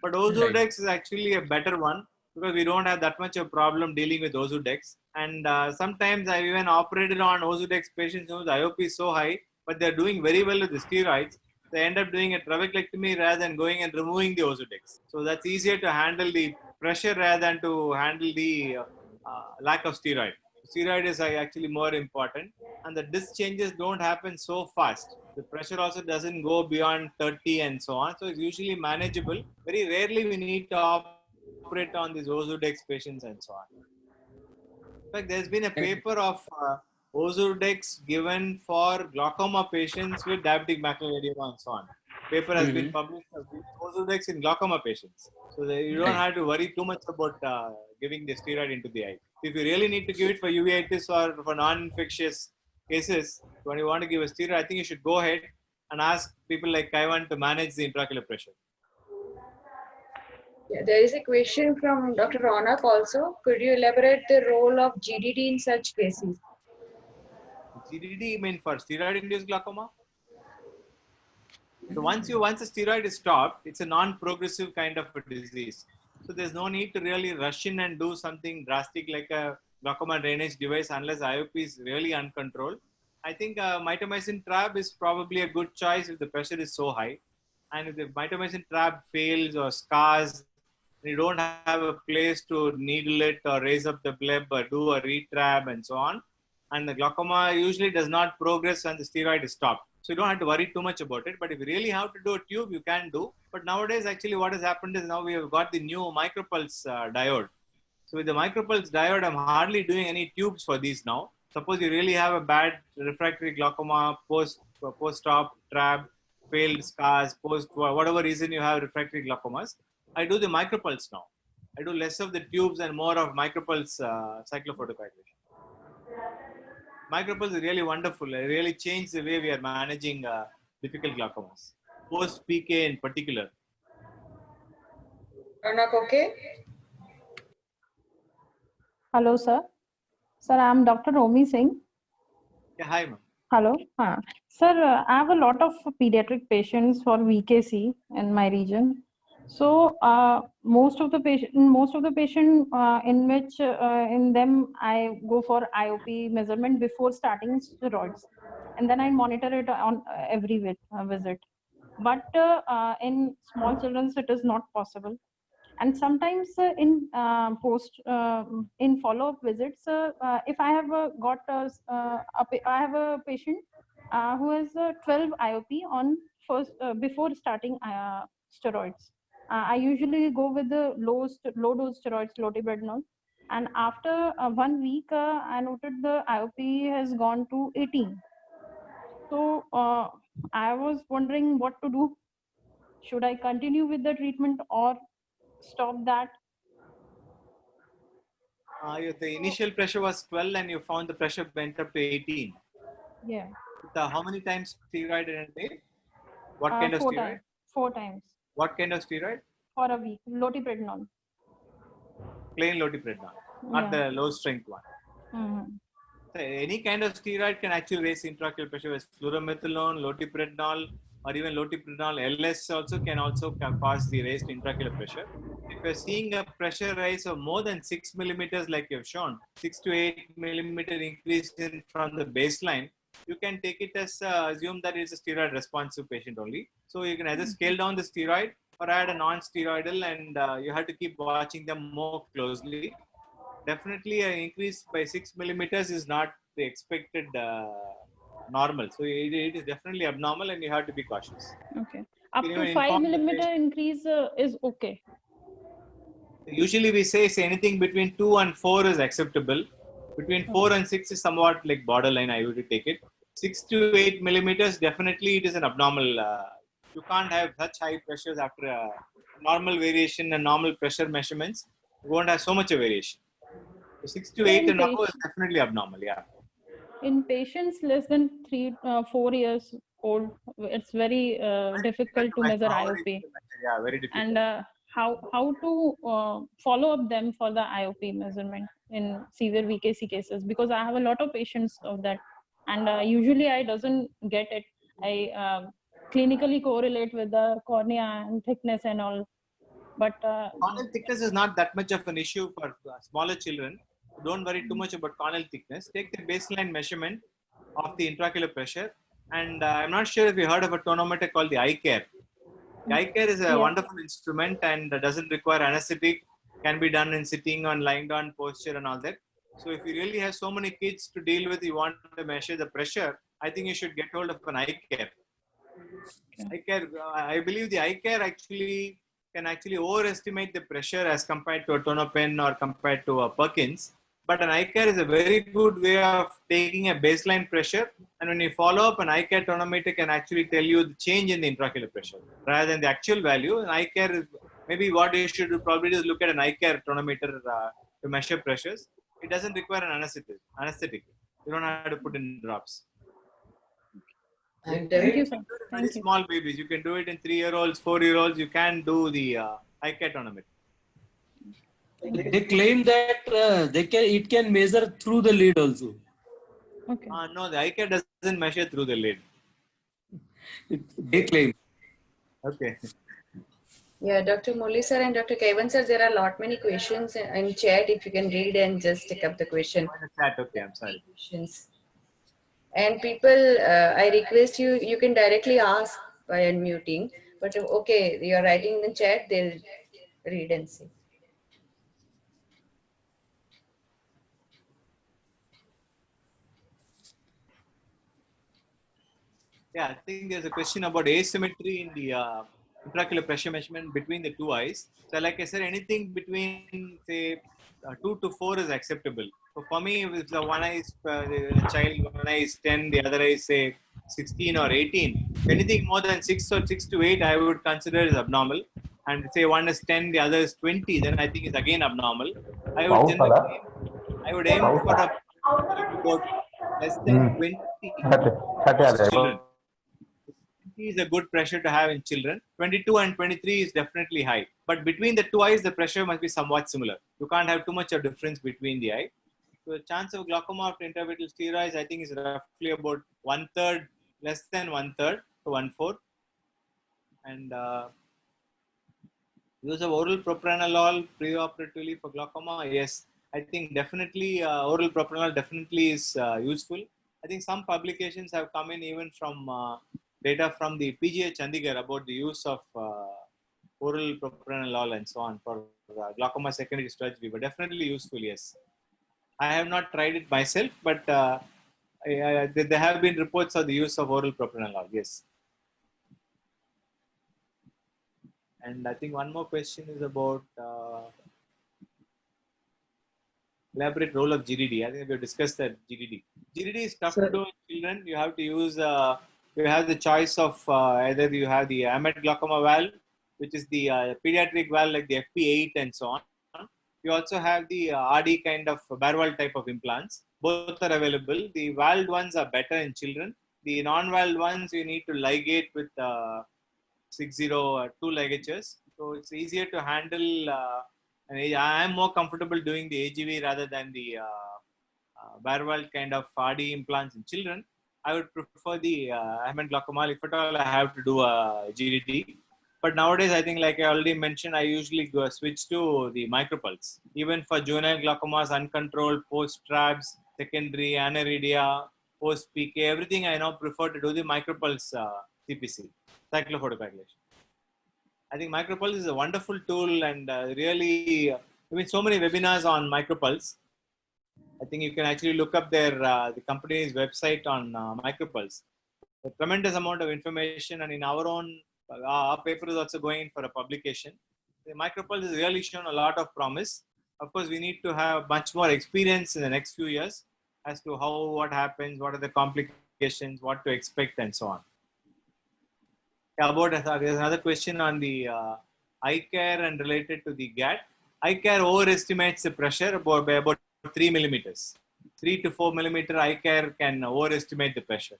But Ozurdex is actually a better one because we don't have that much of a problem dealing with Ozurdex. And sometimes I've even operated on Ozurdex patients whose IOP is so high, but they're doing very well with the steroids. They end up doing a trabeculectomy rather than going and removing the Ozurdex. So that's easier to handle the pressure rather than to handle the lack of steroid. Steroid is actually more important, and the disc changes don't happen so fast. The pressure also doesn't go beyond 30 and so on. So it's usually manageable. Very rarely we need to operate on these Ozurdex patients and so on. In fact, there's been a paper of Ozurdex given for glaucoma patients with diabetic macular edema and so on. Paper has been published of Ozurdex in glaucoma patients. So you don't have to worry too much about giving the steroid into the eye. If you really need to give it for uveitis or for non-infectious cases, when you want to give a steroid, I think you should go ahead and ask people like Kaivan to manage the intraocular pressure. Yeah, there is a question from Dr. Ronak also. Could you elaborate the role of GDD in such cases? GDD, you mean for steroid-induced glaucoma? So once the steroid is stopped, it's a non-progressive kind of a disease. So there's no need to really rush in and do something drastic like a glaucoma drainage device unless IOP is really uncontrolled. I think mitomycin trab is probably a good choice if the pressure is so high. And if the mitomycin trab fails or scars, you don't have a place to needle it or raise up the bleb or do a retrab and so on. And the glaucoma usually does not progress when the steroid is stopped. So you don't have to worry too much about it. But if you really have to do a tube, you can do. But nowadays, actually, what has happened is now we have got the new micropulse diode. So with the micropulse diode, I'm hardly doing any tubes for these now. Suppose you really have a bad refractory glaucoma, post-op, trab, failed scars, for whatever reason you have refractory glaucomas, I do the micropulse now. I do less of the tubes and more of micropulse cyclophotocoagulation. Micropulse is really wonderful. It really changed the way we are managing difficult glaucomas, post PK in particular. Ronak, okay? Hello, sir. Sir, I am Dr. Romi Singh. Yeah, hi, ma'am. Hello. Sir, I have a lot of pediatric patients for VKC in my region. So most of the patient in which in them I go for IOP measurement before starting steroids, and then I monitor it on every visit. But in small children, it is not possible. And sometimes in follow-up visits, if I have I have a patient who has 12 IOP on before starting steroids. I usually go with the low dose steroids, loteprednol, and after 1 week, I noted the IOP has gone to 18. So I was wondering what to do. Should I continue with the treatment or stop that? The initial pressure was 12 and you found the pressure went up to 18. Yeah. How many times steroid in a day? What kind of steroid? 4 times. What kind of steroid? For a week. Loteprednol. Plain loteprednol, not the low strength one. Mm-hmm. So any kind of steroid can actually raise intraocular pressure. With fluoromethalone, loteprednol, or even loteprednol LS also can cause the raised intraocular pressure. If you're seeing a pressure rise of more than 6 millimeters, like you've shown, 6 to 8 millimeter increase from the baseline, you can take it as assume that it's a steroid responsive patient only. So you can either scale down the steroid or add a non-steroidal, and you have to keep watching them more closely. Definitely an increase by 6 millimeters is not the expected normal. So it is definitely abnormal and you have to be cautious. Okay. Up to 5 millimeter increase is okay. Usually we say anything between 2 and 4 is acceptable. Between 4 and 6 is somewhat like borderline, I would take it. 6 to 8 millimeters, definitely it is an abnormal. You can't have such high pressures after a normal variation and normal pressure measurements. You won't have so much of variation. So 6 to 8 and above is definitely abnormal, yeah. In patients less than 4 years old, it's very difficult to measure IOP. Yeah, very difficult. And how to follow up them for the IOP measurement in severe VKC cases, because I have a lot of patients of that, and usually I doesn't get it. I clinically correlate with the cornea and thickness and all, but corneal thickness is not that much of an issue for smaller children. Don't worry too much about corneal thickness. Take the baseline measurement of the intraocular pressure, and I'm not sure if you heard of a tonometer called the iCare. The iCare is a wonderful instrument and doesn't require anesthetic, can be done in sitting on lying down posture and all that. So if you really have so many kids to deal with, you want to measure the pressure, I think you should get hold of an iCare. iCare, I believe the iCare can overestimate the pressure as compared to a tonopen or compared to a Perkins. But an iCare is a very good way of taking a baseline pressure, and when you follow up, an iCare tonometer can actually tell you the change in the intraocular pressure rather than the actual value. An iCare is maybe what you should do, probably just look at an iCare tonometer to measure pressures. It doesn't require an anesthetic. You don't have to put in drops. And thank you, sir. Very small babies, you can do it in 3-year-olds, 4-year-olds. You can do the iCare tonometer. They claim that it can measure through the lid also. Okay. No, the iCare doesn't measure through the lid. They claim. Okay. Yeah, Dr. Murli sir and Dr. Kaivan sir, there are many questions in chat. If you can read and just take up the question. Oh, in the chat. Okay, I'm sorry. Questions. And people, I request you, you can directly ask by unmuting. But okay, you are writing in the chat, they'll read and see. Yeah, I think there's a question about asymmetry in the intraocular pressure measurement between the two eyes. So, like I said, anything between say 2 to 4 is acceptable. So, for me, if the one eye is the child, one eye is 10, the other eye is say 16 or 18. Anything more than 6 or 6 to 8, I would consider is abnormal. And say one is 10, the other is 20, then I think it's again abnormal. I would पाऊस generally आला I would aim पाऊस for a आला about less than 20 छाटे most आले children. 20 is a good pressure to have in children. 22 and 23 is definitely high. But between the two eyes, the pressure must be somewhat similar. You can't have too much of difference between the eye. So the chance of glaucoma after intravitreal steroids, I think, is roughly about 1/3, less than 1/3 to 1/4. And use of oral propranolol preoperatively for glaucoma, yes, I think definitely oral propranolol definitely is useful. I think some publications have come in even from data from the PGA Chandigarh about the use of oral propranolol and so on for glaucoma secondary to sturge fever. Definitely useful, yes. I have not tried it myself, but there have been reports of the use of oral propranolol, yes. And I think one more question is about elaborate role of GDD. I think we've discussed that GDD. GDD is tough to do in children. You have to use, you have the choice of either you have the Ahmed glaucoma valve, which is the pediatric valve like the FP8 and so on. You also have the RD kind of Barwal type of implants. Both are available. The valved ones are better in children. The non-valved ones you need to ligate with 602 ligatures. So it's easier to handle. And I am more comfortable doing the AGV rather than the Barwal kind of RD implants in children. I would prefer the Ahmed glaucoma if at all I have to do a GDD. But nowadays, I think, like I already mentioned, I usually go switch to the micropulse. Even for juvenile glaucomas, uncontrolled, post-TRABS, secondary, aniridia, post-PK, everything I now prefer to do the micropulse CPC, cyclophotocoagulation. I think micropulse is a wonderful tool and really, I mean, so many webinars on micropulse. I think you can actually look up their the company's website on micropulse. A tremendous amount of information, and in our own our paper is also going for a publication. The micropulse has really shown a lot of promise. Of course, we need to have much more experience in the next few years as to how, what happens, what are the complications, what to expect, and so on. About there's another question on the eye care and related to the GAT. Eye care overestimates the pressure by about 3 millimeters. 3 to 4 millimeter eye care can overestimate the pressure.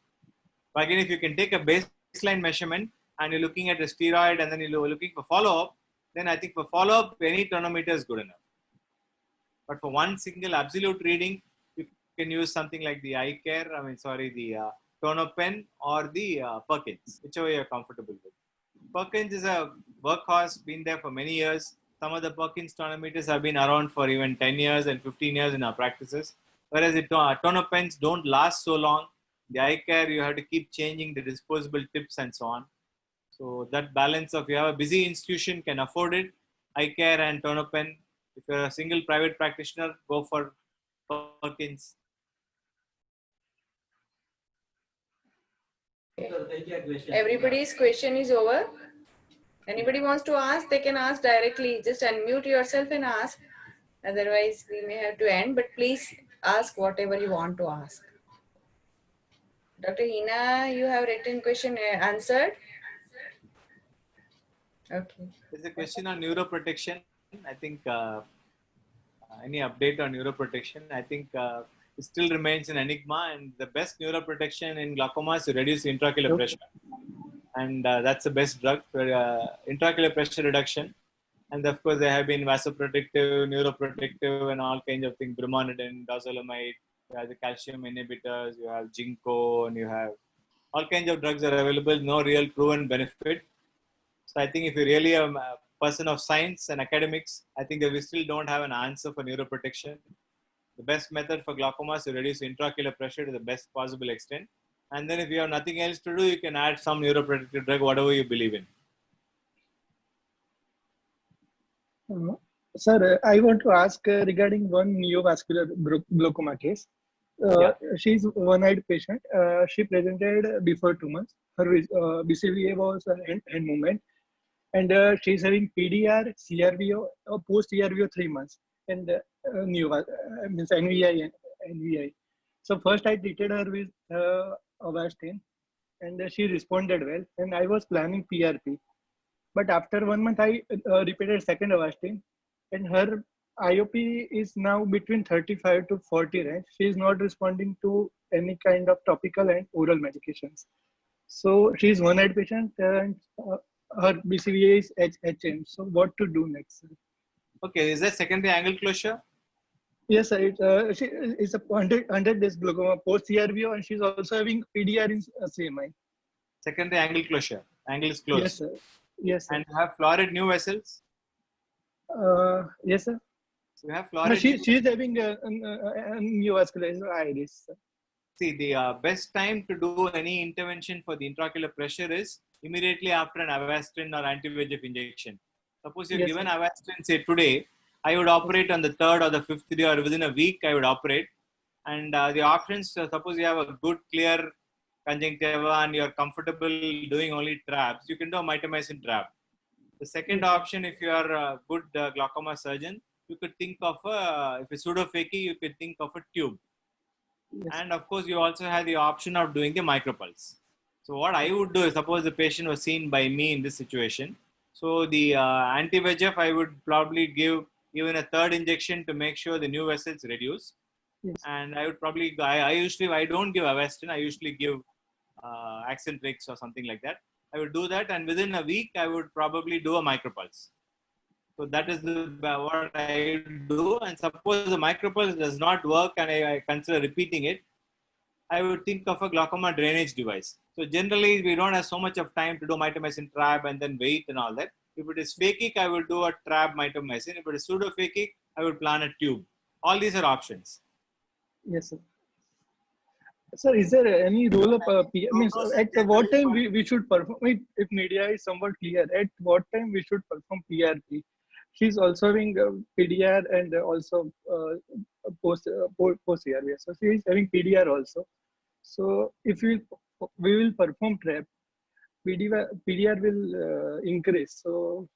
But again, if you can take a baseline measurement and you're looking at a steroid and then you're looking for follow-up, then I think for follow-up, any tonometer is good enough. But for one single absolute reading, you can use something like the eye care, the TonoPen or the Perkins, whichever you're comfortable with. Perkins is a workhorse, been there for many years. Some of the Perkins tonometers have been around for even 10 years and 15 years in our practices. Whereas the TonoPens don't last so long. The eye care, you have to keep changing the disposable tips and so on. So that balance of, you have a busy institution, can afford it, eye care and TonoPen. If you're a single private practitioner, go for Perkins. Everybody's question is over. Anybody wants to ask, they can ask directly. Just unmute yourself and ask. Otherwise, we may have to end, but please ask whatever you want to ask. Dr. Hina, you have written question answered? Okay. There's a question on neuroprotection. I think any update on neuroprotection? I think it still remains an enigma, and the best neuroprotection in glaucoma is to reduce intraocular pressure. And that's the best drug for intraocular pressure reduction. And of course, there have been vasoprotective, neuroprotective, and all kinds of things, brimonidine, dorzolamide, you have the calcium inhibitors, you have ginkgo, and you have all kinds of drugs are available, no real proven benefit. So I think if you're really a person of science and academics, I think that we still don't have an answer for neuroprotection. The best method for glaucoma is to reduce intraocular pressure to the best possible extent. And then if you have nothing else to do, you can add some neuroprotective drug, whatever you believe in. Sir, I want to ask regarding one neovascular glaucoma case. She's one-eyed patient. She presented before 2 months. Her BCVA was hand movement, and she's having PDR, CRVO, post-CRVO 3 months, and means NVI. So first I treated her with Avastin, and she responded well. And I was planning PRP, but after 1 month I repeated second Avastin, and her IOP is now between 35 to 40 range. She is not responding to any kind of topical and oral medications. So she is one-eyed patient, and her BCVA is HM. So what to do next, sir? Okay, is that secondary angle closure? Yes, sir. She is a 100 days glaucoma post CRVO, and she's also having PDR in CMI. Secondary angle closure. Angle is closed. Yes, sir. Yes, sir. And you have florid new vessels? Yes, sir. So you have No, florid. she is having a neovascular iris. Sir. See, the best time to do any intervention for the intraocular pressure is immediately after an Avastin or anti-VEGF injection. Suppose you're given Avastin, say today, I would operate on the 3rd or the 5th day, or within a week I would operate. And the options, suppose you have a good clear conjunctiva and you're comfortable doing only traps, you can do a mitomycin trap. The second option, if you are a good glaucoma surgeon, you could think of if it's pseudophaky, you could think of a tube. And of course, you also have the option of doing the micropulse. So what I would do is, suppose the patient was seen by me in this situation. So the anti-VEGF, I would probably give even a 3rd injection to make sure the new vessels reduce. And I would probably, I don't give Avastin, I usually give Accentrix or something like that. I would do that, and within a week, I would probably do a micropulse. So that is what I do. And suppose the micropulse does not work and I consider repeating it, I would think of a glaucoma drainage device. So generally, we don't have so much of time to do mitomycin trap and then wait and all that. If it is phakic, I will do a trap mitomycin. If it is pseudophakic, I would plan a tube. All these are options. Yes, sir. Sir, is there any role of means at what time we should perform? If media is somewhat clear, at what time we should perform PRP? She's also having PDR and also post CRVS. So she is having PDR also. So if we will perform trap, PDR will increase. So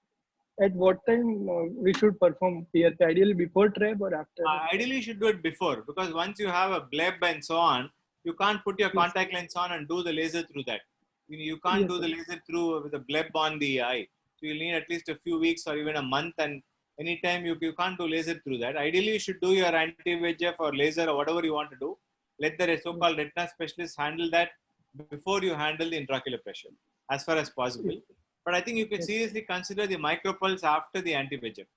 at what time we should perform PRP? Ideally before trap or after? Ideally, you should do it before, because once you have a bleb and so on, you can't put your contact lens on and do the laser through that. You can't do the laser through with a bleb on the eye. So you'll need at least a few weeks or even a month, and anytime you can't do laser through that. Ideally, you should do your anti-VEGF or laser or whatever you want to do. Let the so-called retina specialist handle that before you handle the intraocular pressure, as far as possible. But I think you can seriously consider the micropulse after the anti-VEGF.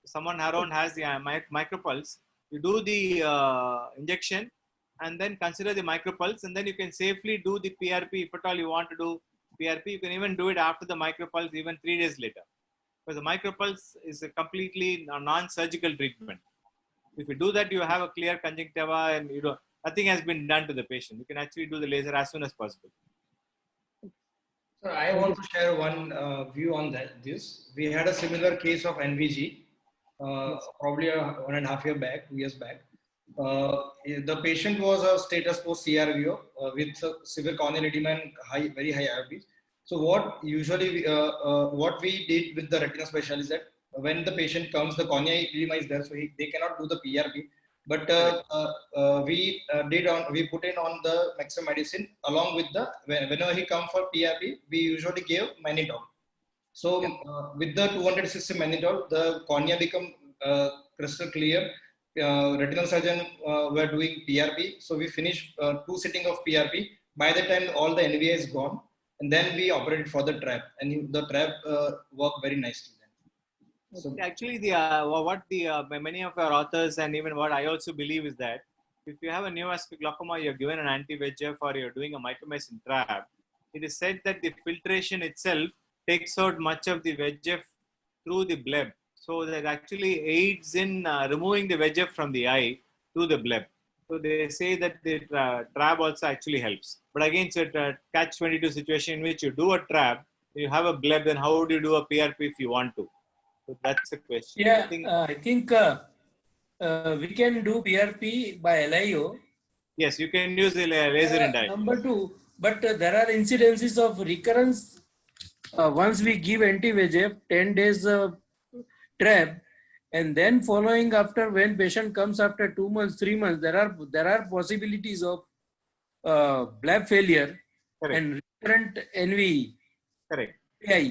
Someone around has the micropulse, you do the injection and then consider the micropulse, and then you can safely do the PRP. If at all you want to do PRP, you can even do it after the micropulse, even 3 days later. Because the micropulse is a completely non-surgical treatment. If you do that, you have a clear conjunctiva and nothing has been done to the patient. You can actually do the laser as soon as possible. So I want to share one view on this. We had a similar case of NVG, probably 1.5 years back, 2 years back. The patient was a status post CRVO with severe corneal edema and very high IOPs. So what usually what we did with the retina specialist, that when the patient comes, the corneal edema is there, so they cannot do the PRP. But we put in on the maximum medicine along with whenever he comes for PRP, we usually give mannitol. So with the 260 mannitol, the cornea become crystal clear. Retinal surgeon were doing PRP, so we finished 2 sittings of PRP. By the time all the NVI is gone, and then we operated for the trap, and the trap worked very nicely. So actually, many of our authors and even what I also believe is that if you have a neovascular glaucoma, you're given an anti-VEGF or you're doing a mitomycin trap, it is said that the filtration itself takes out much of the VEGF through the bleb. So that actually aids in removing the VEGF from the eye through the bleb. So they say that the trab also actually helps. But again, it's a catch-22 situation in which you do a trab, you have a bleb, then how would you do a PRP if you want to? So that's a question. Yeah, I think we can do PRP by LIO. Yes, you can use the laser indirect. Number two, but there are incidences of recurrence. Once we give anti-VEGF, 10 days trap, and then following after when patient comes after 2 months, 3 months, there are possibilities of bleb failure. Correct. And recurrent NVE. Correct. PI.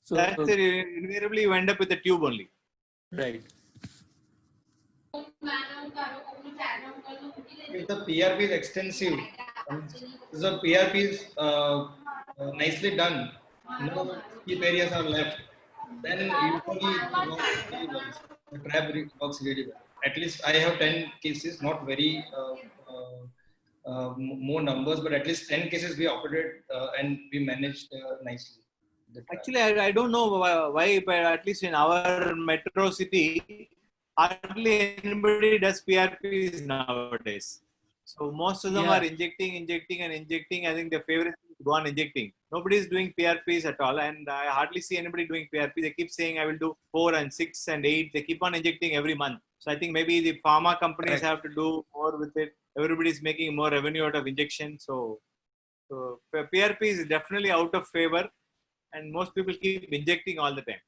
So That's invariably you end up with a tube only. right. If the PRP is extensive, the PRP is nicely done, no deep areas are left, then usually the trap works really well. At least I have 10 cases, not very more numbers, but at least 10 cases we operated and we managed nicely. Actually, I don't know why, but at least in our metro city, hardly anybody does PRPs nowadays. So most of them are injecting. I think their favorite is to go on injecting. Nobody is doing PRPs at all, and I hardly see anybody doing PRP. They keep saying I will do 4 and 6 and 8. They keep on injecting every month. So I think maybe the pharma companies have to do more with it. Everybody is making more revenue out of injection. So PRP is definitely out of favor, and most people keep injecting all the time.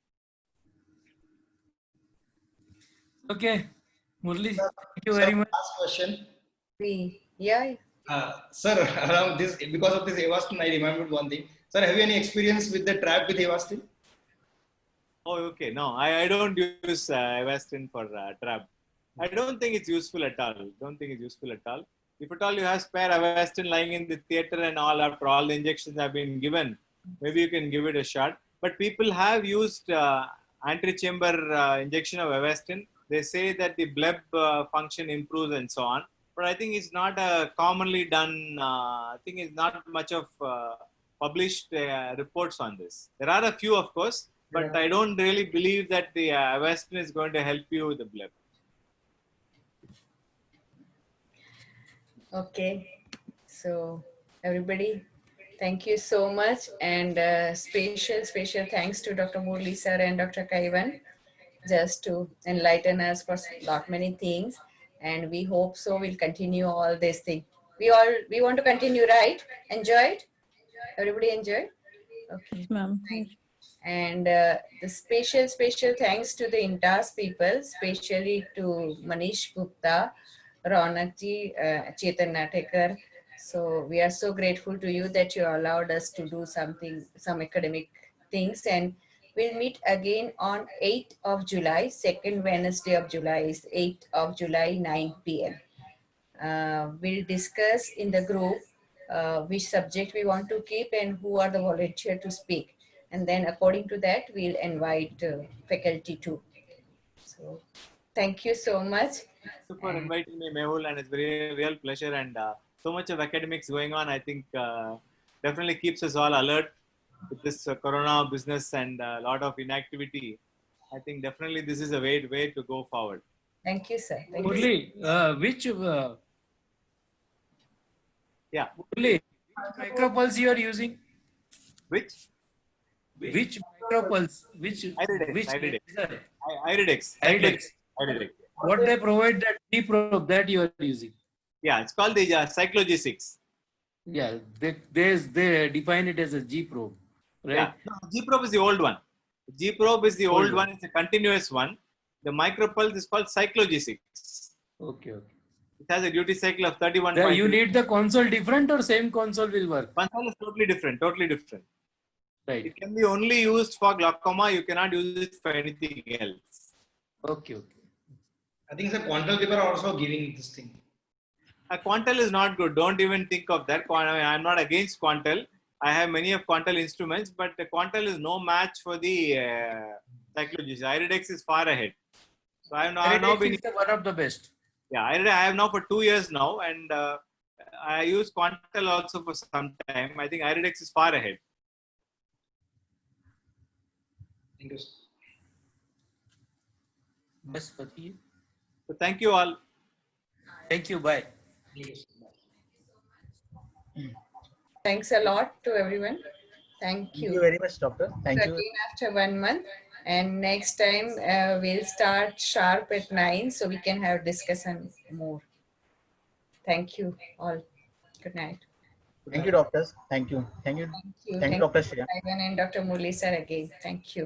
Okay, Murli, thank you very much. Last question. Yeah. Sir, around this, because of this Avastin, I remembered one thing. Sir, have you any experience with the trap with Avastin? Oh, okay. No, I don't use Avastin for trap. I don't think it's useful at all. If at all you have spare Avastin lying in the theater and all after all the injections have been given, maybe you can give it a shot. But people have used anti-chamber injection of Avastin. They say that the bleb function improves and so on. But I think it's not commonly done. I think it's not much of published reports on this. There are a few, of course, but I don't really believe that the Avastin is going to help you with the bleb. Okay. So everybody, thank you so much, and special thanks to Dr. Murli sir and Dr. Kaivan, just to enlighten us for lot many things. And we hope so we'll continue all these things. We want to continue, right? Enjoy it? Everybody enjoy? Okay. Yes, ma'am. And the special thanks to the INTAS people, especially to Manish Gupta, Ronak ji, Chetan Natekar. So we are so grateful to you that you allowed us to do some academic things, and we'll meet again on 8th of July, second Wednesday of July is 8th of July, 9 p.m. We'll discuss in the group which subject we want to keep and who are the volunteer to speak. And then according to that, we'll invite faculty too. So thank you so much. Thank you for inviting me, Mehul, and it's very real pleasure. And so much of academics going on, I think definitely keeps us all alert with this corona business and a lot of inactivity. I think definitely this is a way to go forward. Thank you, sir. Thank Murli, which Murli, micropulse you are using? Which micropulse? Which Iridex. What they provide, that G probe that you are using? Yeah, it's called the Cyclo G6. Yeah, they define it as a G probe, right? Yeah. No, G probe is the old one. G probe is the old one. It's a continuous one. The micropulse is called Cyclo G6. Okay. It has a duty cycle of 31. You need the console different or same console will work? Console is totally different. Right. It can be only used for glaucoma. You cannot use it for anything else. Okay. I think the Quantal people are also giving this thing. Quantal is not good. Don't even think of that. I'm not against Quantal. I have many of Quantal instruments, but the Quantal is no match for the Cyclo G6. Iridex is far ahead. So I have now been one of the best. Yeah, I have now for 2 years now, and I use Quantal also for some time. I think Iridex is far ahead. Thank you. Bas batiye. So thank you all. Thank you. Bye. Thank you. Thanks a lot to everyone. Thank Thank you you. very much, doctor. Thank you. Again after 1 month, and next time we'll start sharp at 9 so we can have discussion more. Thank you all. Good night. Thank you, doctors. Thank you. Thank you. Thank you. Thank you, Dr. Shreya. Ivan and Dr. Murli sir again. Thank you.